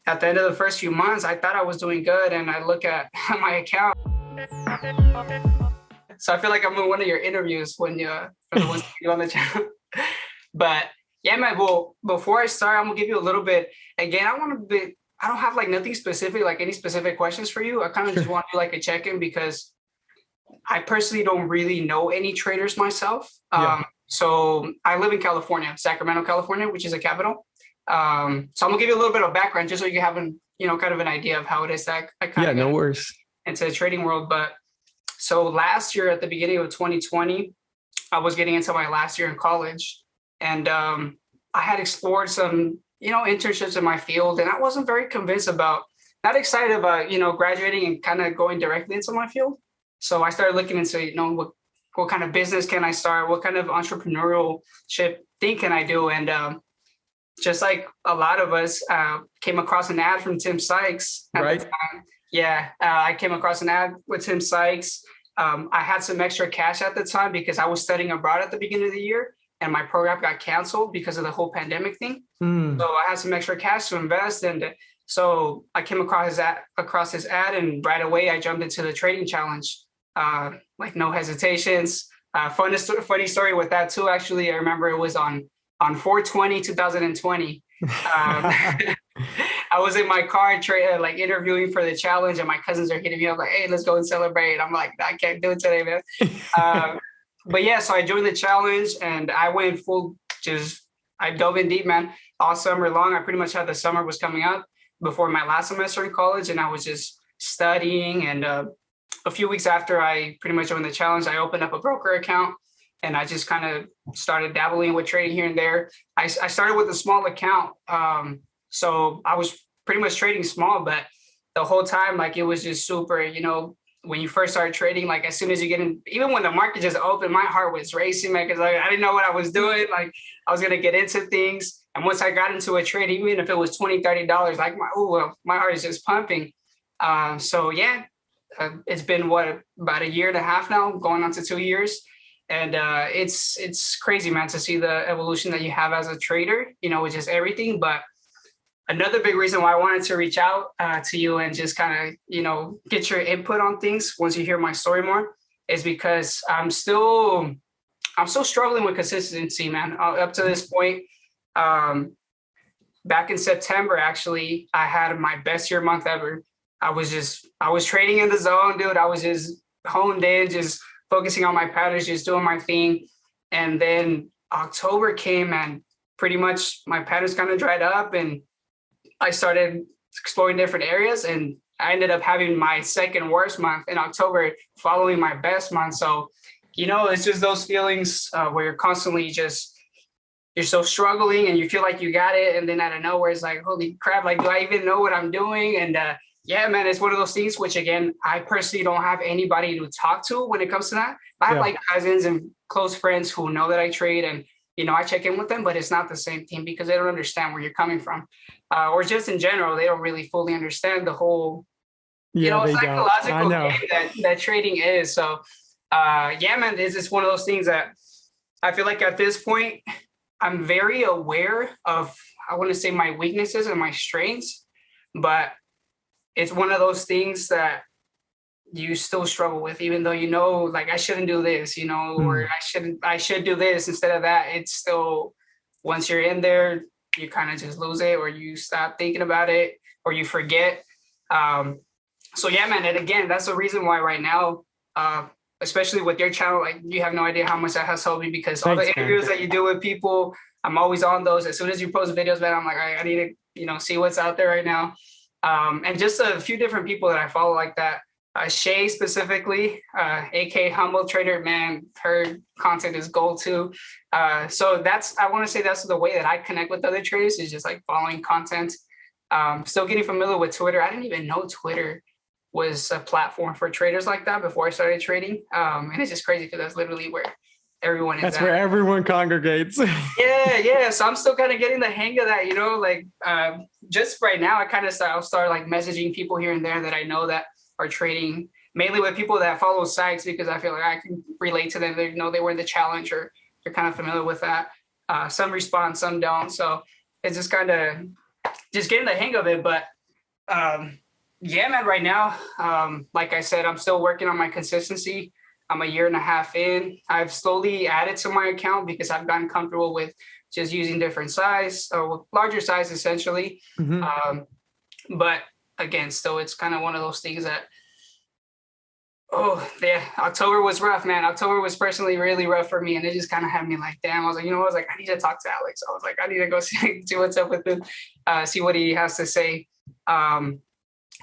at the end of the first few months, I thought I was doing good, and I look at my account. So I feel like I'm in one of your interviews when you for the ones you on the channel. But yeah, man. Well, before I start, I'm gonna give you a little bit. Again, I want to be. I don't have like nothing specific, like any specific questions for you. I kind of just Sure. want to do like a check-in because I personally don't really know any traders myself. Yeah. So I live in California, Sacramento, California, which is a capital. So I'm gonna give you a little bit of background just so you have an, kind of an idea of how it is that I kind Yeah, of got no worries. into the trading world. But so last year at the beginning of 2020, I was getting into my last year in college, and I had explored some, internships in my field, and I wasn't very convinced about, not excited about, graduating and kind of going directly into my field. So I started looking into, what kind of business can I start? What kind of entrepreneurship thing can I do? And just like a lot of us, came across an ad from Tim Sykes at the Right. time. Yeah, I came across an ad with Tim Sykes. I had some extra cash at the time because I was studying abroad at the beginning of the year, and my program got canceled because of the whole pandemic thing. So Mm. I had some extra cash to invest, and so I came across his ad, and right away I jumped into the trading challenge, like no hesitations. Funny story with that too. Actually, I remember it was on 4/20/2020. Um, I was in my car, like interviewing for the challenge, and my cousins are hitting me up like, "Hey, let's go and celebrate." I'm like, "I can't do it today, man." Um, but yeah, so I joined the challenge, and I went full. Just I dove in deep, man, all summer long. I pretty much had the summer was coming up before my last semester in college, and I was just studying. And a few weeks after I pretty much joined the challenge, I opened up a broker account, and I just kind of started dabbling with trading here and there. I started with a small account. So I was pretty much trading small, but the whole time, like it was just super, when you first started trading, like as soon as you get in, even when the market just opened, my heart was racing, man, because like, I didn't know what I was doing. Like I was going to get into things. And once I got into a trade, even if it was $20, $30, like my heart is just pumping. So yeah, it's been about a year and a half now, going on to 2 years. And it's crazy, man, to see the evolution that you have as a trader, with just everything. But another big reason why I wanted to reach out to you and just kind of, get your input on things once you hear my story more is because I'm still struggling with consistency, man. Up to this point, um, back in September, actually, I had my best year month ever. I was trading in the zone, dude. I was just honed in, just focusing on my patterns, just doing my thing. And then October came, and pretty much my patterns kind of dried up, and I started exploring different areas, and I ended up having my second worst month in October, following my best month. So, it's just those feelings where you're constantly just you're so struggling, and you feel like you got it, and then out of nowhere it's like, holy crap, like do I even know what I'm doing? And yeah, man, it's one of those things which, again, I personally don't have anybody to talk to when it comes to that. I have Yeah. like cousins and close friends who know that I trade, and I check in with them, but it's not the same thing because they don't understand where you're coming from, or just in general, they don't really fully understand the whole Yeah, they don't. I psychological know. game that trading is. So yeah, man, it's just one of those things that I feel like at this point I'm very aware of, I want to say, my weaknesses and my strengths, but it's one of those things that you still struggle with, even though like I shouldn't do this, or Mm. I should do this instead of that. It's still, once you're in there, you kind of just lose it, or you stop thinking about it, or you forget. Um, so yeah, man, and again, that's the reason why right now, uh, especially with your channel, like you have no idea how much that has helped me, because all the Thanks, man. interviews that you do with people, I'm always on those. As soon as you post videos, man, I'm like, I need to, see what's out there right now. And just a few different people that I follow like that. Shay specifically, aka Humble Trader, man, her content is gold too. So I want to say that's the way that I connect with other traders, is just like following content. Still getting familiar with Twitter. I didn't even know Twitter was a platform for traders like that before I started trading. And it's just crazy because that's literally where everyone is That's at. where everyone congregates. Yeah, yeah. So I'm still kind of getting the hang of that, like just right now, I'll start like messaging people here and there that I know that are trading, mainly with people that follow Sykes, because I feel like I can relate to them. They know they were in the challenge, or they're kind of familiar with that. Some respond, some don't. So it's just kind of just getting the hang of it. But yeah, man, right now, like I said, I'm still working on my consistency. I'm a year and a half in. I've slowly added to my account because I've gotten comfortable with just using different size or larger size essentially. But again, still, it's kind of one of those things that, oh, yeah, October was rough, man. October was personally really rough for me. And it just kind of had me like, damn, I was like, I was like, I need to talk to Alex. I was like, I need to go see what's up with him, see what he has to say.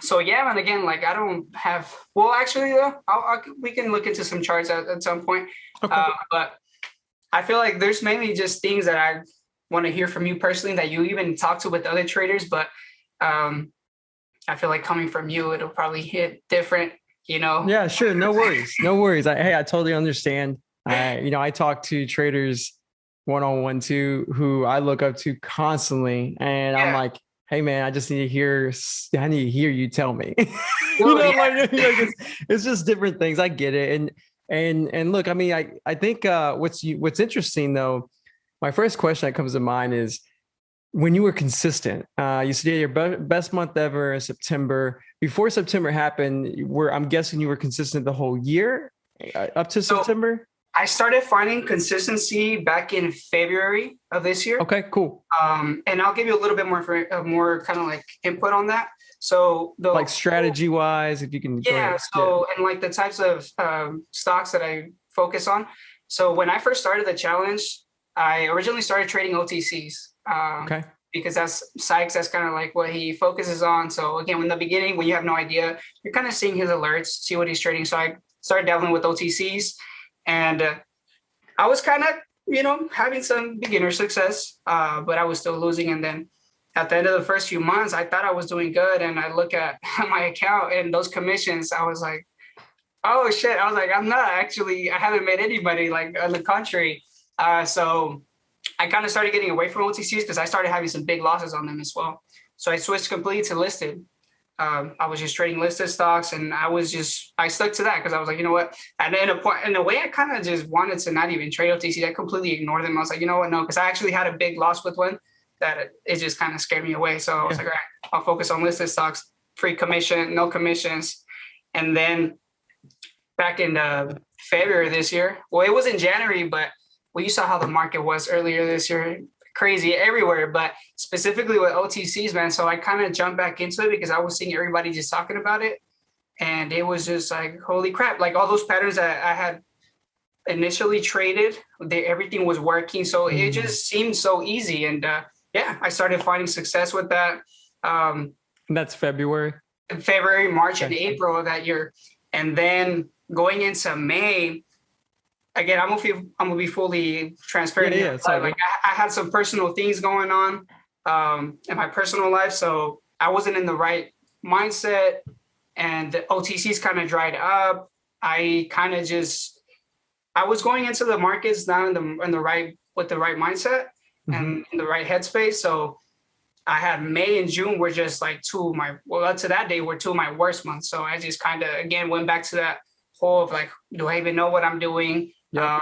So yeah, man, again, like I don't have, well, actually, we can look into some charts at some point. Okay. But I feel like there's mainly just things that I want to hear from you personally that you even talk to with other traders. But I feel like coming from you, it'll probably hit different, Yeah, sure. No worries. No worries. I totally understand. I talk to traders one-on-one too, who I look up to constantly. And I'm like, hey man, I need to hear you tell me. It's just different things. I get it. And look, I mean, I think what's interesting though, my first question that comes to mind is when you were consistent. You said your best month ever in September. Before September happened, I'm guessing you were consistent the whole year up to September. I started finding consistency back in February of this year. Okay, cool. And I'll give you a little bit more kind of like input on that. So like strategy wise, if you can. Yeah. So, and like the types of stocks that I focus on. So when I first started the challenge, I originally started trading OTCs. Okay. Because that's Sykes, that's kind of like what he focuses on. So again, in the beginning, when you have no idea, you're kind of seeing his alerts, see what he's trading. So I started dabbling with OTCs. And I was kind of, having some beginner success, but I was still losing. And then at the end of the first few months, I thought I was doing good. And I look at my account and those commissions, I was like, oh, shit. I was like, I haven't made any money, like on the contrary. So I kind of started getting away from OTCs because I started having some big losses on them as well. So I switched completely to listed. I was just trading listed stocks, and I stuck to that because I was like, you know what? And then in a way, I kind of just wanted to not even trade OTC. I completely ignored them. I was like, you know what? No, because I actually had a big loss with one that it just kind of scared me away. So I was like, all right, I'll focus on listed stocks, free commission, no commissions. And then back in February this year, well, it was in January, but you saw how the market was earlier this year. Crazy everywhere, but specifically with OTCs, man. So I kind of jumped back into it because I was seeing everybody just talking about it. And it was just like, holy crap, like all those patterns that I had initially traded, everything was working. So it just seemed so easy. And I started finding success with that. And that's February, March, and April of that year. And then going into May, again, I'm gonna be fully transparent. Yeah, like I had some personal things going on in my personal life, so I wasn't in the right mindset, and the OTCs kind of dried up. I was going into the markets not with the right mindset and in the right headspace. So I had May and June were just like up to that day were two of my worst months. So I just kind of again went back to that whole of like, do I even know what I'm doing? Yep.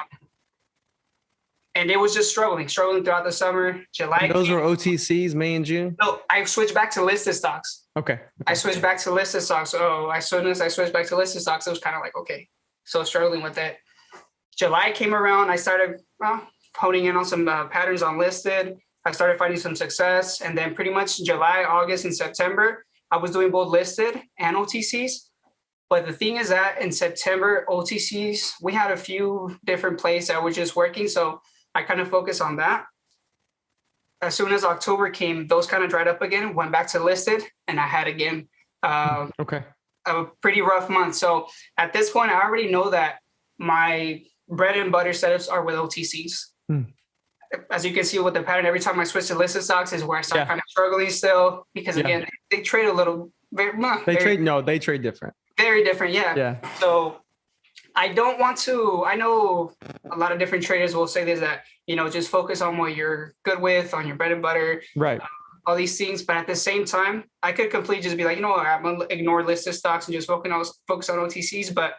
And it was just struggling throughout the summer. July. And those were OTCs, May and June? No, I switched back to listed stocks. Okay. I switched back to listed stocks. So as soon as I switched back to listed stocks, it was kind of like, okay, so struggling with it. July came around. I started honing in on some patterns on listed. I started finding some success. And then pretty much July, August, and September, I was doing both listed and OTCs. But the thing is that in September, OTCs, we had a few different plays that were just working. So I kind of focused on that. As soon as October came, those kind of dried up again, went back to listed, and I had again a pretty rough month. So at this point, I already know that my bread and butter setups are with OTCs. As you can see with the pattern, every time I switch to listed stocks is where I start kind of struggling still, because again, they trade a little bit. They trade different. Very different, yeah. So I don't want to, I know a lot of different traders will say this, that, just focus on what you're good with, on your bread and butter, right? All these things. But at the same time, I could completely just be like, I'm going to ignore listed stocks and just focus on OTCs. But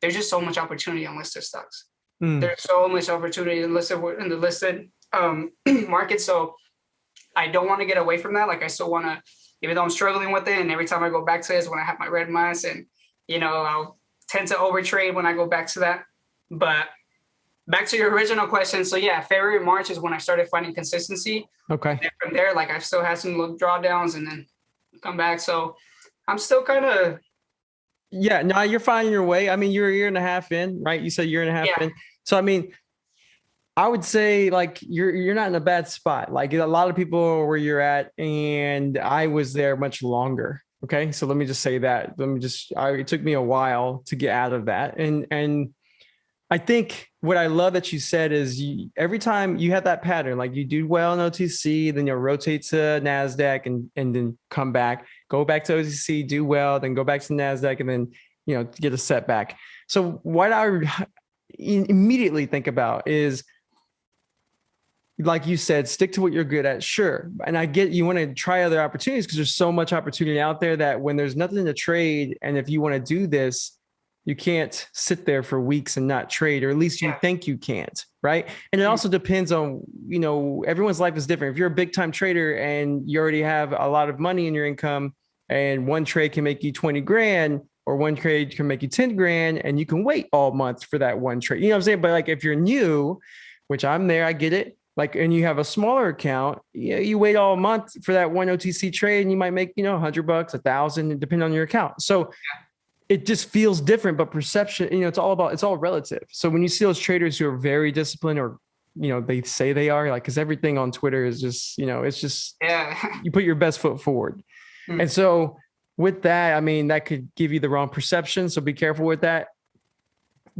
there's just so much opportunity on listed stocks. There's so much opportunity in the listed market. So I don't want to get away from that. Like I still want to, even though I'm struggling with it, and every time I go back to it is when I have my red months, and I'll tend to overtrade when I go back to that. But back to your original question. So yeah, February, March is when I started finding consistency. Okay. And from there, like I've still had some little drawdowns and then come back. So I'm still kind of. Yeah, no, you're finding your way. I mean, you're a year and a half in, right? You said a year and a half in. So I mean, I would say like you're not in a bad spot. Like a lot of people are where you're at, and I was there much longer. Okay, so let me just say that. It took me a while to get out of that, and I think what I love that you said is every time you have that pattern, like you do well in OTC, then you'll rotate to NASDAQ and then come back, go back to OTC, do well, then go back to NASDAQ, and then, get a setback. So what I immediately think about is, like you said, stick to what you're good at. Sure. And I get you want to try other opportunities because there's so much opportunity out there that when there's nothing to trade, and if you want to do this, you can't sit there for weeks and not trade, or at least you think you can't, right? And it also depends on, everyone's life is different. If you're a big time trader and you already have a lot of money in your income, and one trade can make you 20 grand, or one trade can make you 10 grand, and you can wait all month for that one trade. You know what I'm saying? But like if you're new, which I'm there, I get it. Like, and you have a smaller account, you wait all month for that one OTC trade, and you might make, $100, $1,000, depending on your account. So it just feels different, but perception, it's all relative. So when you see those traders who are very disciplined, or, they say they are, like, cause everything on Twitter is just, it's just, you put your best foot forward. And so with that, I mean, that could give you the wrong perception. So be careful with that.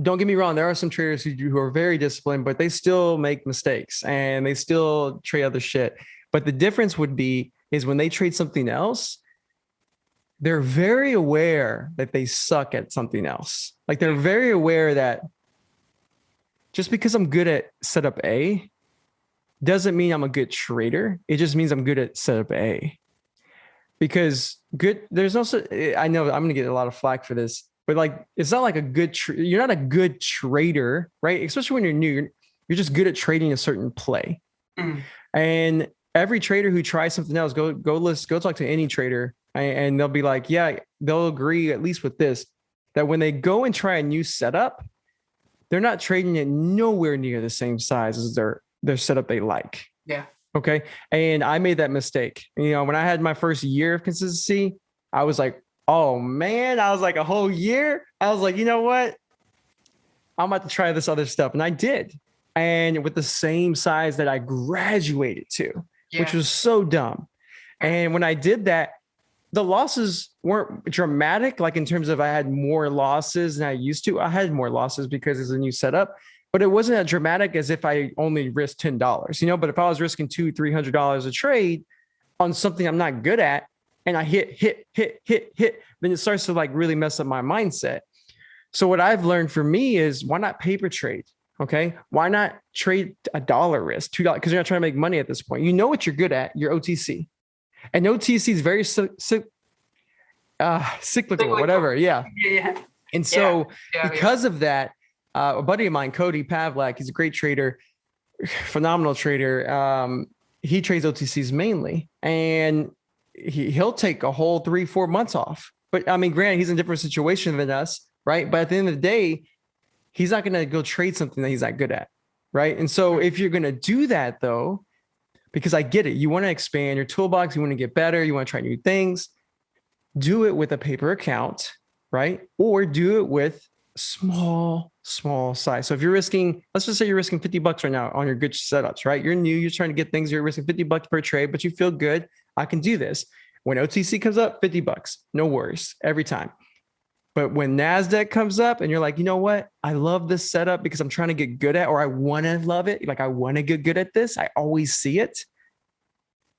Don't get me wrong. There are some traders who are very disciplined, but they still make mistakes and they still trade other shit. But the difference is when they trade something else, they're very aware that they suck at something else. Like they're very aware that just because I'm good at setup A doesn't mean I'm a good trader. It just means I'm good at setup A. Because there's also, I know I'm going to get a lot of flack for this, but like, it's not like you're not a good trader, right? Especially when you're new, you're just good at trading a certain play. And every trader who tries something else, go talk to any trader, and they'll be like, yeah, they'll agree at least with this, that when they go and try a new setup, they're not trading it nowhere near the same size as their setup they like. Yeah. Okay. And I made that mistake. When I had my first year of consistency, I was like, oh man, I was like a whole year. I was like, you know what? I'm about to try this other stuff. And I did. And with the same size that I graduated to, which was so dumb. And when I did that, the losses weren't dramatic. Like in terms of I had more losses than I used to. I had more losses because it's a new setup, but it wasn't as dramatic as if I only risked $10, but if I was risking $200, $300 a trade on something I'm not good at, and I hit, then it starts to like really mess up my mindset. So what I've learned for me is, why not paper trade? Okay. Why not trade $1 risk, $2? Because you're not trying to make money at this point. You know what you're good at, your OTC. And OTC is very cyclical, whatever. Yeah. And so because of that, a buddy of mine, Cody Pavlak, he's a great trader, phenomenal trader. He trades OTCs mainly, and he'll take a whole 3-4 months off. But I mean, granted, he's in a different situation than us, right? But at the end of the day, he's not going to go trade something that he's not good at, right? And so if you're going to do that, though, because I get it, you want to expand your toolbox, you want to get better, you want to try new things, do it with a paper account, right? Or do it with small size. So if you're risking, let's just say you're risking $50 right now on your good setups, right? You're new, you're trying to get things, you're risking $50 per trade, but you feel good. I can do this. When OTC comes up, $50, no worries, every time. But when NASDAQ comes up and you're like, you know what? I love this setup because I'm trying to get good at, or I want to love it. Like I want to get good at this. I always see it,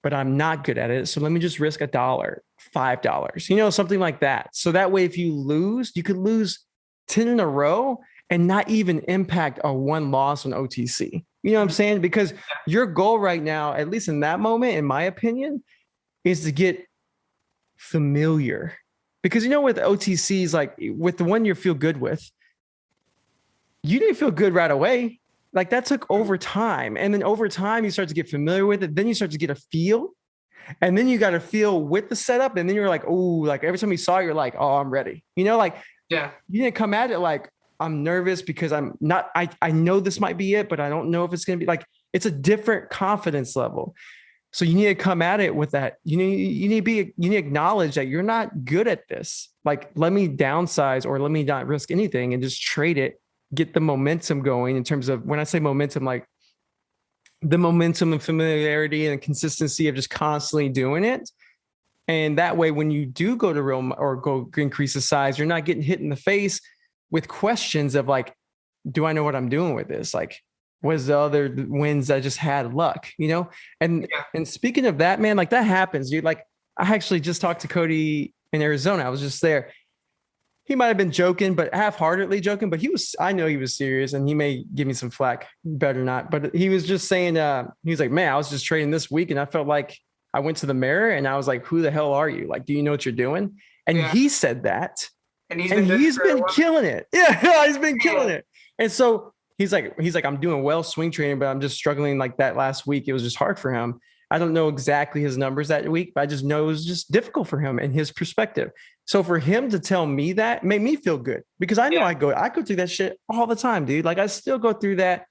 but I'm not good at it. So let me just risk $1, $5, something like that. So that way, if you lose, you could lose 10 in a row and not even impact a one loss on OTC. You know what I'm saying? Because your goal right now, at least in that moment, in my opinion, is to get familiar. Because with OTCs, like with the one you feel good with, you didn't feel good right away. Like that took over time. And then over time, you start to get familiar with it. Then you start to get a feel. And then you got to feel with the setup. And then you're like, oh, like every time you saw it, you're like, oh, I'm ready. You know, like Yeah. you didn't come at it like I'm nervous because I'm not, I know this might be it, but I don't know if it's going to be like, it's a different confidence level. So you need to come at it with that. You need to acknowledge that you're not good at this. Like, let me downsize or let me not risk anything and just trade it, get the momentum going in terms of, when I say momentum, like the momentum and familiarity and consistency of just constantly doing it. And that way, when you do go to real or go increase the size, you're not getting hit in the face with questions of like, do I know what I'm doing with this? Like, was the other wins I just had luck, you know? And speaking of that, man, like that happens, dude. Like I actually just talked to Cody in Arizona. I was just there. He might have been joking, but half-heartedly joking, but I know he was serious, and he may give me some flack, better not. But he was just saying, he was like, man, I was just trading this week and I felt like I went to the mirror and I was like, who the hell are you? Like, do you know what you're doing? And he said that. And he's been killing it. Yeah, he's been killing it. And so he's like, I'm doing well swing trading, but I'm just struggling like that last week. It was just hard for him. I don't know exactly his numbers that week, but I just know it was just difficult for him and his perspective. So for him to tell me that made me feel good because I know I go through that shit all the time, dude. Like I still go through that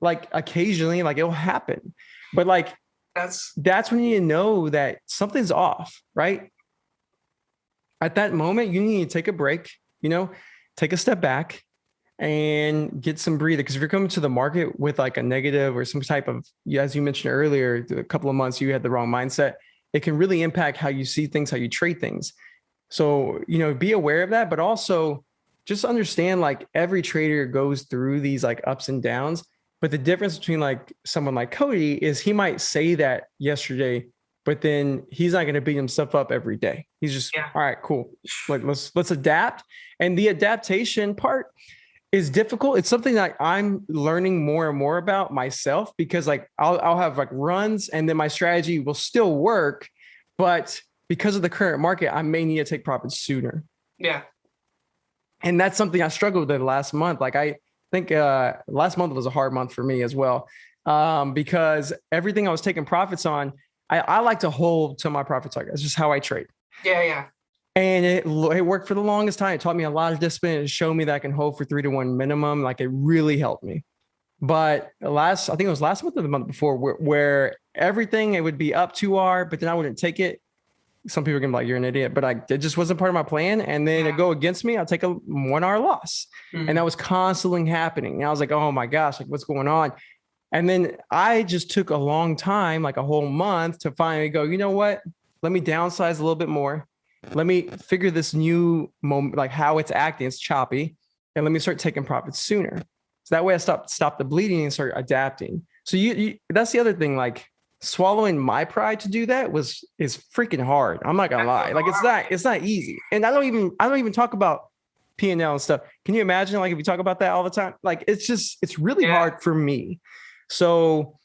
like occasionally, like it'll happen. But like that's when you know that something's off, right? At that moment, you need to take a break, you know, take a step back and get some breather. Because if you're coming to the market with like a negative or some type of, as you mentioned earlier, a couple of months, you had the wrong mindset, it can really impact how you see things, how you trade things. So, you know, be aware of that, but also just understand like every trader goes through these like ups and downs. But the difference between like someone like Cody is he might say that yesterday, but then he's not going to beat himself up every day. He's just, all right, cool. Like let's adapt. And the adaptation part is difficult. It's something that I'm learning more and more about myself because like I'll have like runs and then my strategy will still work, but because of the current market, I may need to take profits sooner. Yeah. And that's something I struggled with last month. Like I think last month was a hard month for me as well because everything I was taking profits on, I like to hold to my profit target. That's just how I trade. Yeah. And it worked for the longest time. It taught me a lot of discipline. It showed me that I can hold for 3-to-1 minimum. Like it really helped me. But I think it was last month or the month before where everything, it would be up 2R, but then I wouldn't take it. Some people are going to be like, you're an idiot, but it just wasn't part of my plan. And then it go against me. I'll take a 1R loss. And that was constantly happening. And I was like, oh my gosh, like what's going on? And then I just took a long time, like a whole month to finally go, you know what? Let me downsize a little bit more. Let me figure this new moment, like how it's acting. It's choppy. And let me start taking profits sooner. So that way I stop the bleeding and start adapting. So that's the other thing, like swallowing my pride to do that is freaking hard. I'm not gonna lie. Like it's not easy. And I don't even talk about P&L and stuff. Can you imagine like if you talk about that all the time? Like it's really hard for me. So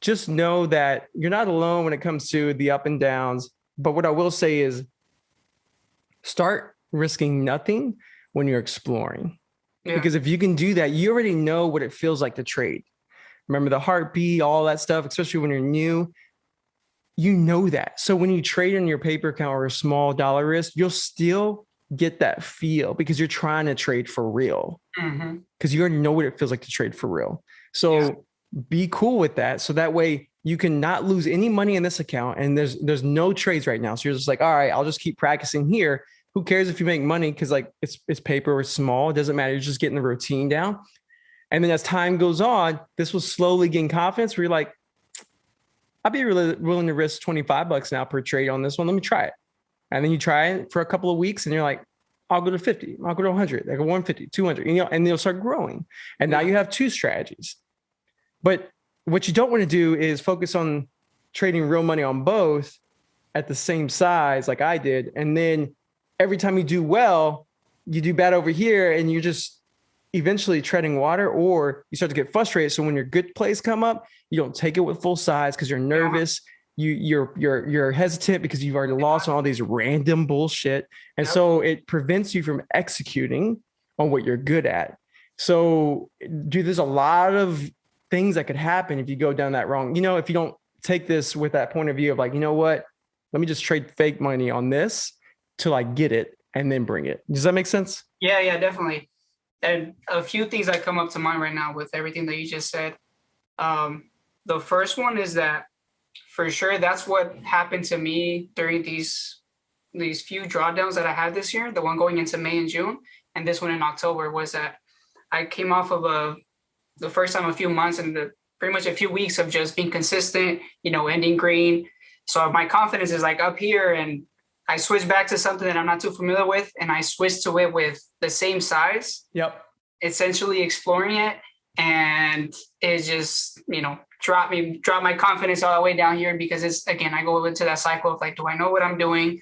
just know that you're not alone when it comes to the up and downs. But what I will say is start risking nothing when you're exploring. Because if you can do that, you already know what it feels like to trade. Remember the heartbeat, all that stuff, especially when you're new, you know that. So when you trade in your paper account or a small dollar risk, you'll still get that feel because you're trying to trade for real. Because you already know what it feels like to trade for real. So be cool with that. So that way you can not lose any money in this account. And there's no trades right now. So you're just like, all right, I'll just keep practicing here. Who cares if you make money? Because like it's paper or small. It doesn't matter. You're just getting the routine down. And then as time goes on, this will slowly gain confidence where you're like, I'd be really willing to risk $25 now per trade on this one. Let me try it. And then you try it for a couple of weeks and you're like, I'll go to 50, I'll go to 100, like 150, 200, and they'll start growing. And now you have two strategies. But what you don't want to do is focus on trading real money on both at the same size like I did. And then every time you do well, you do bad over here and you're just eventually treading water, or you start to get frustrated. So when your good plays come up, you don't take it with full size because you're nervous. You're hesitant because you've already lost on all these random bullshit. And so it prevents you from executing on what you're good at. So dude, there's a lot of things that could happen if you go down that wrong. If you don't take this with that point of view of like, you know what, let me just trade fake money on this till I get it and then bring it. Does that make sense? Yeah, definitely. And a few things that come up to mind right now with everything that you just said. The first one is that for sure that's what happened to me during these few drawdowns that I had this year, the one going into May and June, and this one in October, was that I came off of the first time a few months and pretty much a few weeks of just being consistent, ending green. So my confidence is like up here, and I switched back to something that I'm not too familiar with, and I switched to it with the same size. Yep. Essentially exploring it, and it just, dropped my confidence all the way down here, because it's, again, I go into that cycle of like, do I know what I'm doing?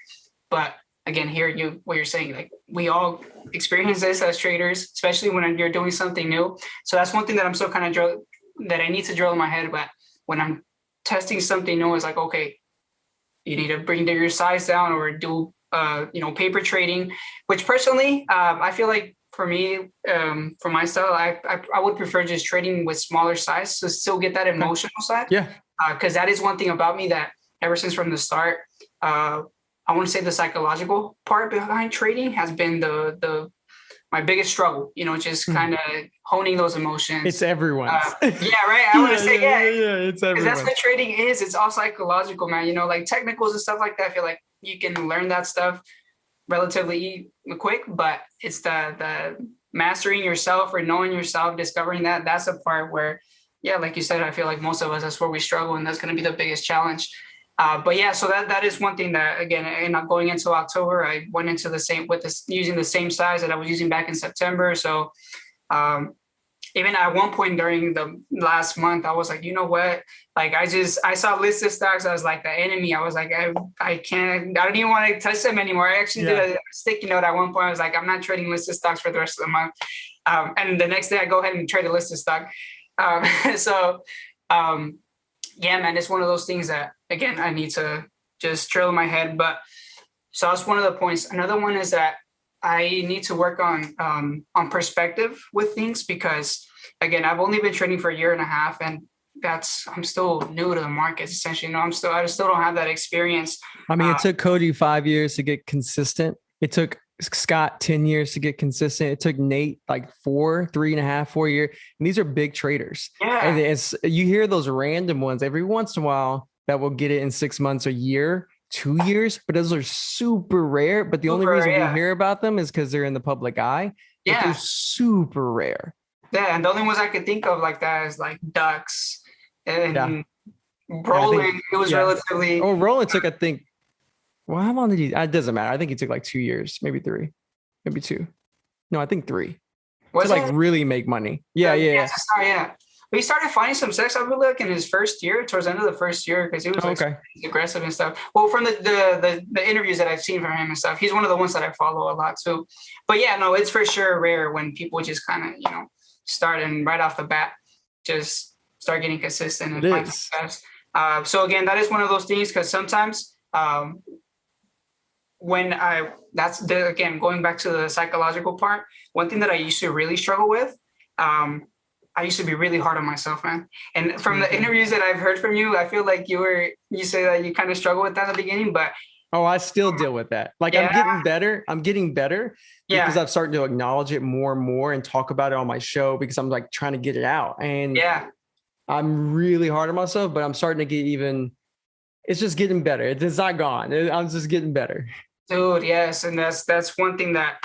But again, what you're saying, like, we all experience this as traders, especially when you're doing something new. So that's one thing that I'm still kind of that I need to drill in my head. But when I'm testing something new, it's like, okay, you need to bring your size down or do, paper trading, which personally, I feel like for me, for my style, I would prefer just trading with smaller size to still get that emotional side. Yeah. Because that is one thing about me that ever since from the start, I want to say the psychological part behind trading has been my biggest struggle, just kind of honing those emotions. It's everyone's. Yeah, right. I want to say, it's everyone's. Because that's what trading is. It's all psychological, man. Like technicals and stuff like that. I feel like you can learn that stuff relatively quick, but it's the mastering yourself or knowing yourself, discovering that's a part where, yeah, like you said, I feel like most of us, that's where we struggle, and that's going to be the biggest challenge. But yeah, so that is one thing that, again, and going into October, I went into using the same size that I was using back in September. So even at one point during the last month, I was like, you know what? Like, I saw listed stocks. I was like the enemy. I was like, I don't even want to touch them anymore. I actually did a sticky note at one point. I was like, I'm not trading listed stocks for the rest of the month. And the next day I go ahead and trade a listed stock. Yeah, man, it's one of those things that, again, I need to just drill in my head. But so that's one of the points. Another one is that I need to work on perspective with things, because, again, I've only been trading for a year and a half, and I'm still new to the markets, essentially. I still don't have that experience. I mean, it took Cody 5 years to get consistent. It took Scott 10 years to get consistent. It took Nate like 3.5, 4 years. And these are big traders. Yeah. And you hear those random ones every once in a while that will get it in 6 months, a year, 2 years, but those are super rare. But the only reason we hear about them is because they're in the public eye. But they're super rare. Yeah, and the only ones I could think of like that is like Ducks and Roland. It was relatively. Oh, Roland took, I think. Well, how long did he? It doesn't matter. I think he took like 2 years, maybe 3, maybe 2. No, I think 3. To like really make money. Yeah. But he started finding some success, I really like, in his first year, towards the end of the first year, because he was like aggressive and stuff. Well, from the interviews that I've seen from him and stuff, he's one of the ones that I follow a lot too. But yeah, no, it's for sure rare when people just kind of, start and right off the bat, just start getting consistent and find success. So again, that is one of those things, because sometimes again, going back to the psychological part, one thing that I used to really struggle with, I used to be really hard on myself, man. And from the interviews that I've heard from you, I feel like you say that you kind of struggle with that in the beginning, but. Oh, I still deal with that. Like, I'm getting better because I've started to acknowledge it more and more and talk about it on my show, because I'm like trying to get it out. And I'm really hard on myself, but I'm starting to get it's just getting better. It's not gone. I'm just getting better. Dude, yes. And that's one thing that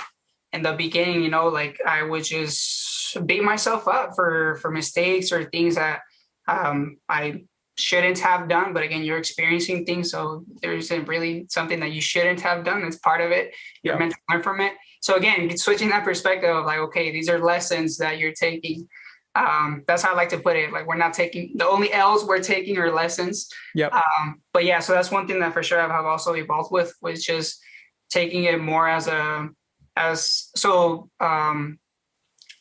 in the beginning, like I would just beat myself up for mistakes or things that I shouldn't have done. But again, you're experiencing things, so there isn't really something that you shouldn't have done. It's part of it. You're meant to learn from it. So again, switching that perspective of like, okay, these are lessons that you're taking. That's how I like to put it. Like, we're not taking, the only L's we're taking are lessons. Yep. But yeah, so that's one thing that for sure I've also evolved with, was just taking it more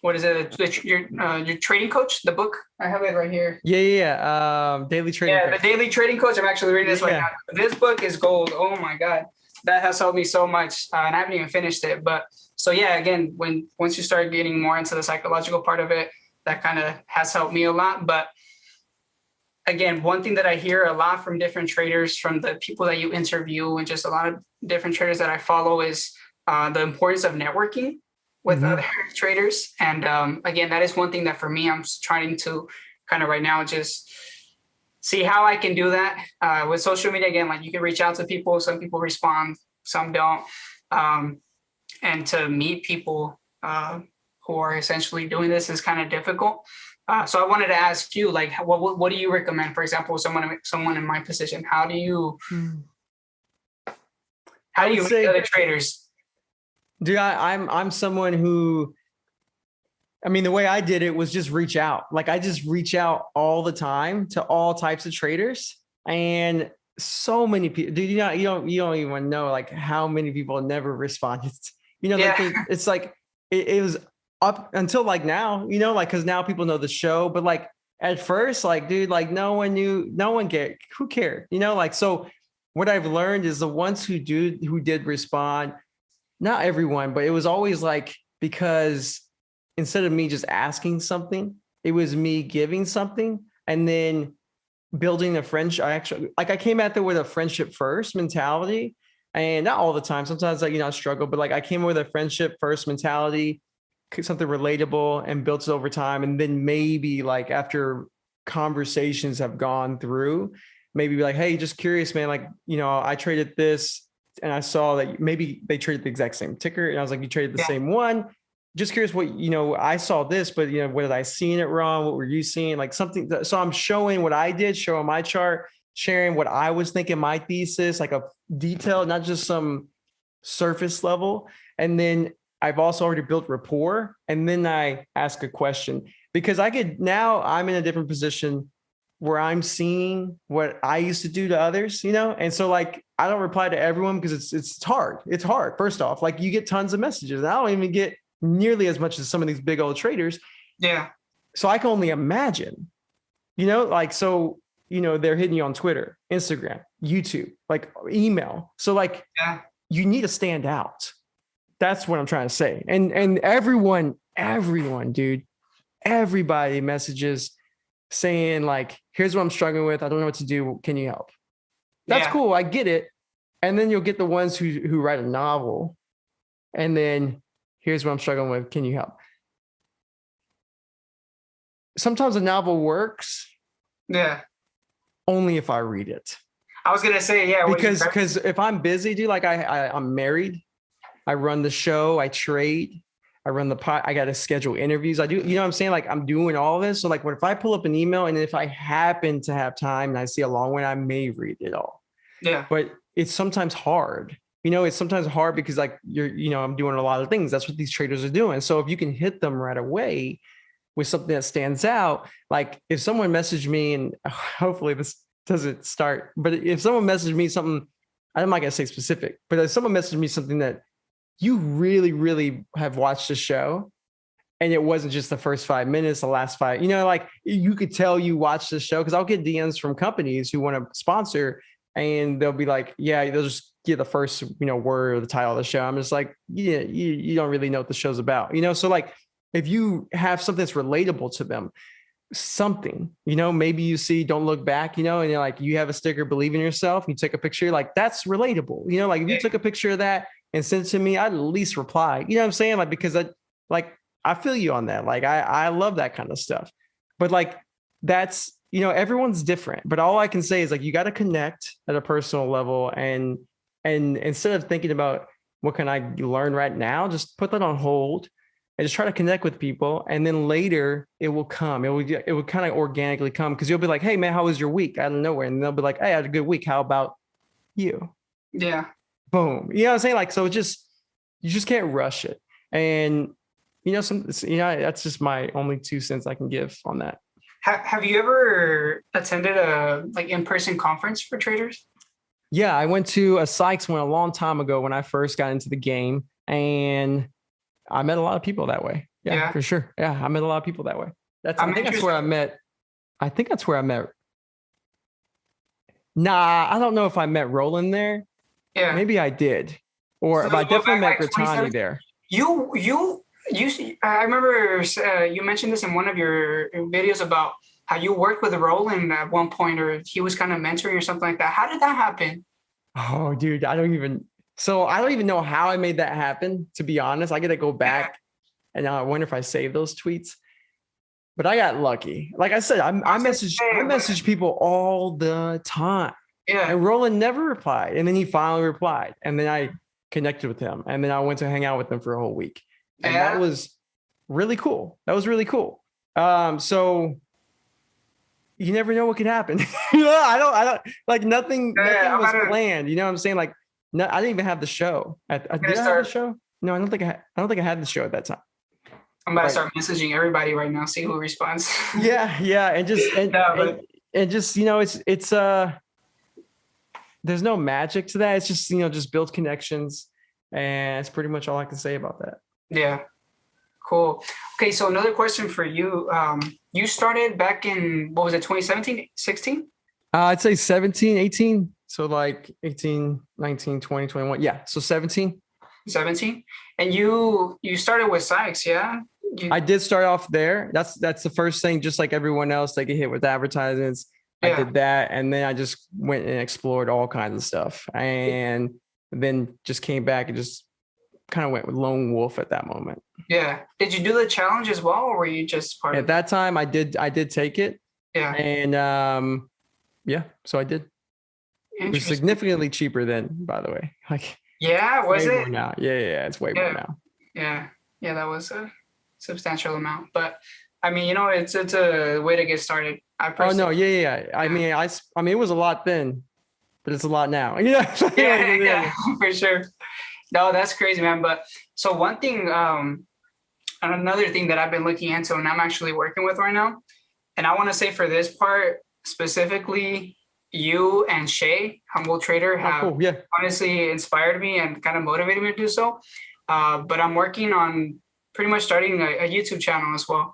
what is it? Your trading coach, the book, I have it right here. Daily trading. Yeah, the Daily Trading Coach. I'm actually reading this right now. This book is gold. Oh my God, that has helped me so much, and I haven't even finished it. But so yeah, again, once you start getting more into the psychological part of it, that kind of has helped me a lot. But again, one thing that I hear a lot from different traders, from the people that you interview and just a lot of different traders that I follow, is the importance of networking with other traders. And again, that is one thing that for me, I'm trying to kind of right now just see how I can do that with social media. Again, like you can reach out to people, some people respond, some don't. And to meet people who are essentially doing this is kind of difficult. So I wanted to ask you, like, what do you recommend? For example, someone in my position, how do you meet other traders? Dude, I'm someone who, I mean, the way I did it was just reach out. Like I just reach out all the time to all types of traders, and so many people, dude, you don't even know like how many people never responded. Like it's like, it was up until like now, like, cause now people know the show, but like at first, like, dude, like no one knew, no one cared, who cared, like, so what I've learned is the ones who did respond, not everyone, but it was always like, because instead of me just asking something, it was me giving something and then building a friendship. I came at there with a friendship first mentality, and not all the time. Sometimes like, I struggle, but like I came with a friendship first mentality, something relatable, and built it over time. And then maybe like after conversations have gone through, maybe be like, hey, just curious, man, like, I traded this and I saw that maybe they traded the exact same ticker. And I was like, you traded the same one. Just curious what, I saw this, but, what did I see in it wrong? What were you seeing? Like something. So I'm showing what I did, showing my chart, sharing what I was thinking, my thesis, like a detail, not just some surface level. And then I've also already built rapport. And then I ask a question, because now I'm in a different position where I'm seeing what I used to do to others, And so like, I don't reply to everyone because it's hard. It's hard. First off, like you get tons of messages, and I don't even get nearly as much as some of these big old traders. Yeah. So I can only imagine, like, so, they're hitting you on Twitter, Instagram, YouTube, like email. So like, you need to stand out. That's what I'm trying to say. And everyone, dude, everybody messages saying like, here's what I'm struggling with. I don't know what to do. Can you help? That's cool. I get it. And then you'll get the ones who write a novel, and then here's what I'm struggling with. Can you help? Sometimes a novel works. Yeah. Only if I read it. I was gonna say, because if I'm busy, dude, like I'm married, I run the show, I trade, I run the pot, I got to schedule interviews. I do, what I'm saying? Like I'm doing all this. So like, if I pull up an email and if I happen to have time and I see a long one, I may read it all. Yeah. But it's sometimes hard. It's sometimes hard because like I'm doing a lot of things. That's what these traders are doing. So if you can hit them right away with something that stands out, like if someone messaged me, and hopefully this doesn't start, but if someone messaged me something, I'm not going to say specific, but if someone messaged me something that you really, really have watched the show, and it wasn't just the first 5 minutes, the last 5, like you could tell you watched the show, because I'll get DMs from companies who want to sponsor, and they'll be like, yeah, they'll just give the first, word or the title of the show. I'm just like, yeah, you don't really know what the show's about, So like, if you have something that's relatable to them, something, maybe you see "Don't Look Back," and you're like, you have a sticker, believe in yourself. You take a picture, like that's relatable. Like if you took a picture of that and sent it to me, I'd at least reply. You know what I'm saying? Like, because I feel you on that. Like I love that kind of stuff. But like that's, everyone's different. But all I can say is like, you got to connect at a personal level, and instead of thinking about what can I learn right now, just put that on hold and just try to connect with people. And then later it will come. It will kind of organically come, because you'll be like, hey man, how was your week? Out of nowhere. And they'll be like, hey, I had a good week. How about you? Yeah. Boom. You know what I'm saying? Like, so you just can't rush it. And that's just my only 2 cents I can give on that. Have you ever attended a in-person conference for traders? Yeah, I went to a Sykes one a long time ago when I first got into the game, and I met a lot of people that way. Yeah, for sure. Yeah, I met a lot of people that way. I think that's where I met. Nah, I don't know if I met Roland there. Yeah, maybe I did, but I definitely met Gratani there. You I remember you mentioned this in one of your videos about how you worked with Roland at one point, or he was kind of mentoring or something like that. How did that happen? Oh, dude, I don't even know how I made that happen, to be honest. I got to go Yeah, back and I wonder if I saved those tweets. But I got lucky. Like I said, I message people all the time, yeah, and Roland never replied. And then he finally replied, and then I connected with him, and then I went to hang out with him for a whole week, and that yeah. was really cool. That was really cool. So you never know what could happen. I don't like Yeah, nothing I'm was gonna, planned. You know what I'm saying? Like, no, I didn't even have the show. I'm gonna Did I have the start. show? No, I don't think I had the show at that time. I'm about to Right. start messaging everybody right now, see who responds. Yeah, and just No, but and just it's there's no magic to that. It's just just build connections, and it's pretty much all I can say about that. yeah, cool. Okay, so another question for you. You started back in what was it, 2017, 16? I'd say 17, 18. So like 18, 19, 20, 21. Yeah, so 17. 17? And you started with Sykes, yeah? You, I did start off there. That's the first thing. Just like everyone else, they get hit with advertisements. I yeah, did that, and then I just went and explored all kinds of stuff, and then just came back and just kind of went with lone wolf at that moment. yeah. Did you do the challenge as well, or were you just part At of it? that time, I did take it, Yeah, and yeah, so I did. It was interesting. significantly cheaper then, by the way. Like Yeah, was way it? more now. Yeah, it's way more Yeah, now. yeah, yeah. That was a substantial amount, but I mean, it's a way to get started. I Oh no, personally, yeah. I yeah, mean, I mean, it was a lot then, but it's a lot now. Yeah, yeah, yeah, for sure. No, that's crazy, man. But so one thing, another thing that I've been looking into, and I'm actually working with right now, and I want to say for this part specifically, you and Shay, Humble Trader, Oh, have cool. Yeah. honestly inspired me and kind of motivated me to do so. But I'm working on pretty much starting a YouTube channel as well.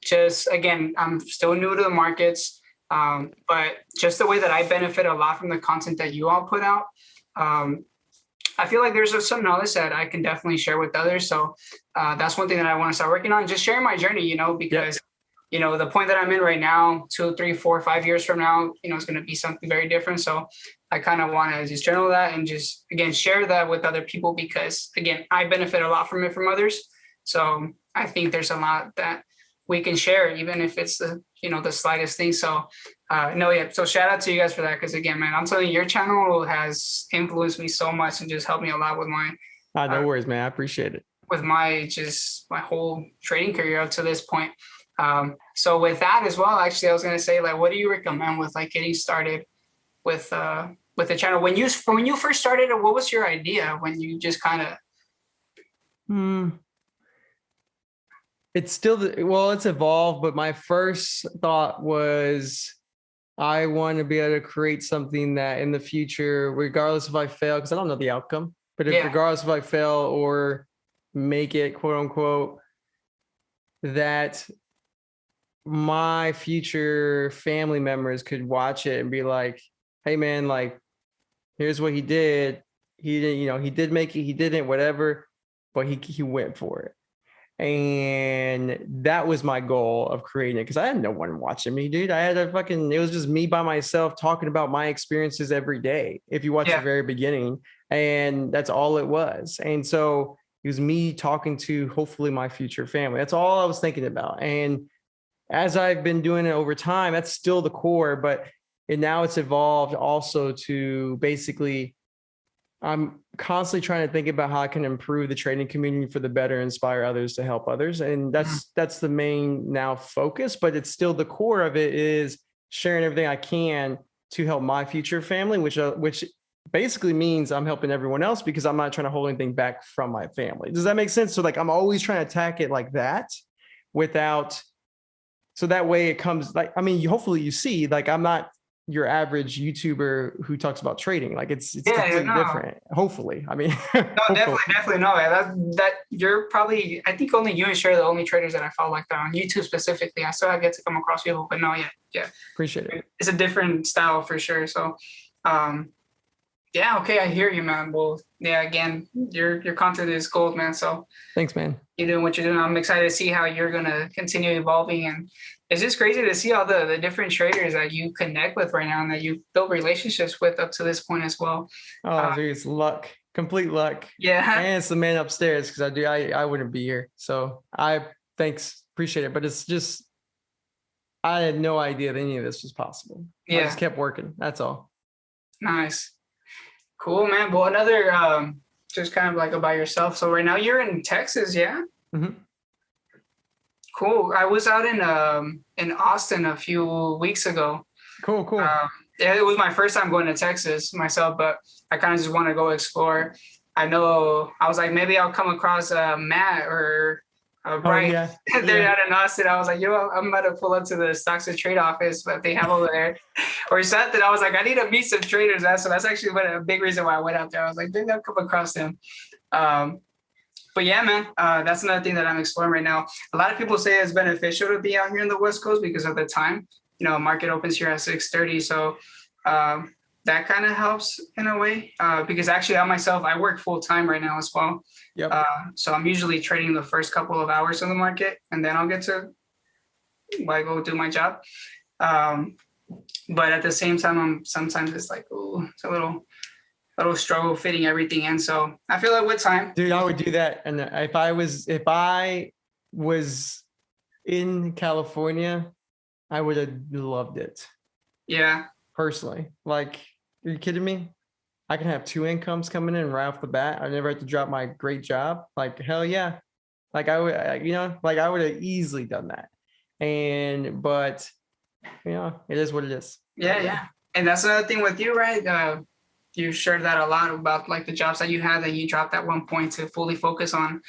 Just again, I'm still new to the markets, but just the way that I benefit a lot from the content that you all put out. Um, I feel like there's some knowledge that I can definitely share with others. So that's one thing that I want to start working on, just sharing my journey, Yep. because, the point that I'm in right now, 2, 3, 4, 5 years from now, it's going to be something very different. So I kind of want to just journal that and just, again, share that with other people because, again, I benefit a lot from it from others. So I think there's a lot that we can share, even if it's the slightest thing. So no, yeah. So shout out to you guys for that. Because again, man, I'm telling you, your channel has influenced me so much and just helped me a lot with my, No uh, worries, man. I appreciate it. just my whole trading career up to this point. So with that as well, actually, I was gonna say, like, what do you recommend with like getting started with the channel? When you first started, what was your idea when you just kind of Hmm. It's still it's evolved, but my first thought was I want to be able to create something that in the future, regardless if I fail, because I don't know the outcome, but if yeah, regardless if I fail or make it, quote unquote, that my future family members could watch it and be like, hey man, like, here's what he did. He didn't, he did make it, he didn't, whatever, but he went for it. And that was my goal of creating it because I had no one watching me, dude. It was just me by myself talking about my experiences every day. If you watch the yeah, very beginning, and that's all it was. And so it was me talking to hopefully my future family. That's all I was thinking about. And as I've been doing it over time, that's still the core, but now it's evolved also to basically I'm constantly trying to think about how I can improve the trading community for the better, inspire others to help others. And mhm, that's the main now focus, but it's still the core of it is sharing everything I can to help my future family, which basically means I'm helping everyone else because I'm not trying to hold anything back from my family. Does that make sense? So like I'm always trying to attack it like that without so that way it comes like I mean, hopefully you see like I'm not your average YouTuber who talks about trading. Like it's yeah, completely no. different. Hopefully, I mean, No, hopefully, definitely no. Man. That you're probably. I think only you and Sherry are the only traders that I follow like that on YouTube specifically. I still get to come across people, but no, yeah, yeah, appreciate it. it's a different style for sure. So, um, Yeah, okay, I hear you, man. Well, yeah, again, your content is gold, man. So Thanks, man. you're doing what you're doing. I'm excited to see how you're gonna continue evolving, and it's just crazy to see all the different traders that you connect with right now and that you've built relationships with up to this point as well. Oh, dude, it's luck, complete luck. Yeah, And it's the man upstairs because I wouldn't be here. So thanks, appreciate it. But it's just, I had no idea that any of this was possible. I yeah, just kept working. That's all. nice, cool, man. Well, another just kind of like about yourself. So right now you're in Texas, yeah? Mhm. Cool. I was out in Austin a few weeks ago. Cool, cool. Yeah, it was my first time going to Texas myself, but I kind of just want to go explore. I know I was like, maybe I'll come across Matt or Brian. Yeah. They're Yeah. out in Austin. I was like, I'm about to pull up to the stocks and trade office, but they have over there or something. I was like, I need to meet some traders. So that's actually a big reason why I went out there. I was like, maybe I'll come across them. But yeah, man, that's another thing that I'm exploring right now. A lot of people say it's beneficial to be out here in the West Coast because of the time. Market opens here at 6:30, so that kind of helps in a way. Because actually, I work full time right now as well. Yep. So I'm usually trading the first couple of hours of the market, and then I'll get to go do my job. But at the same time, sometimes it's like, oh, it's a little struggle fitting everything in. So I feel like with time, Dude, I would do that. And if I was in California, I would have loved it. yeah, Personally. Like, are you kidding me? I can have 2 incomes coming in right off the bat. I never have to drop my great job. Like, hell yeah. Like I would, I would have easily done that. But it is what it is. yeah. And that's another thing with you, right? You shared that a lot about like the jobs that you had that you dropped at one point to fully focus on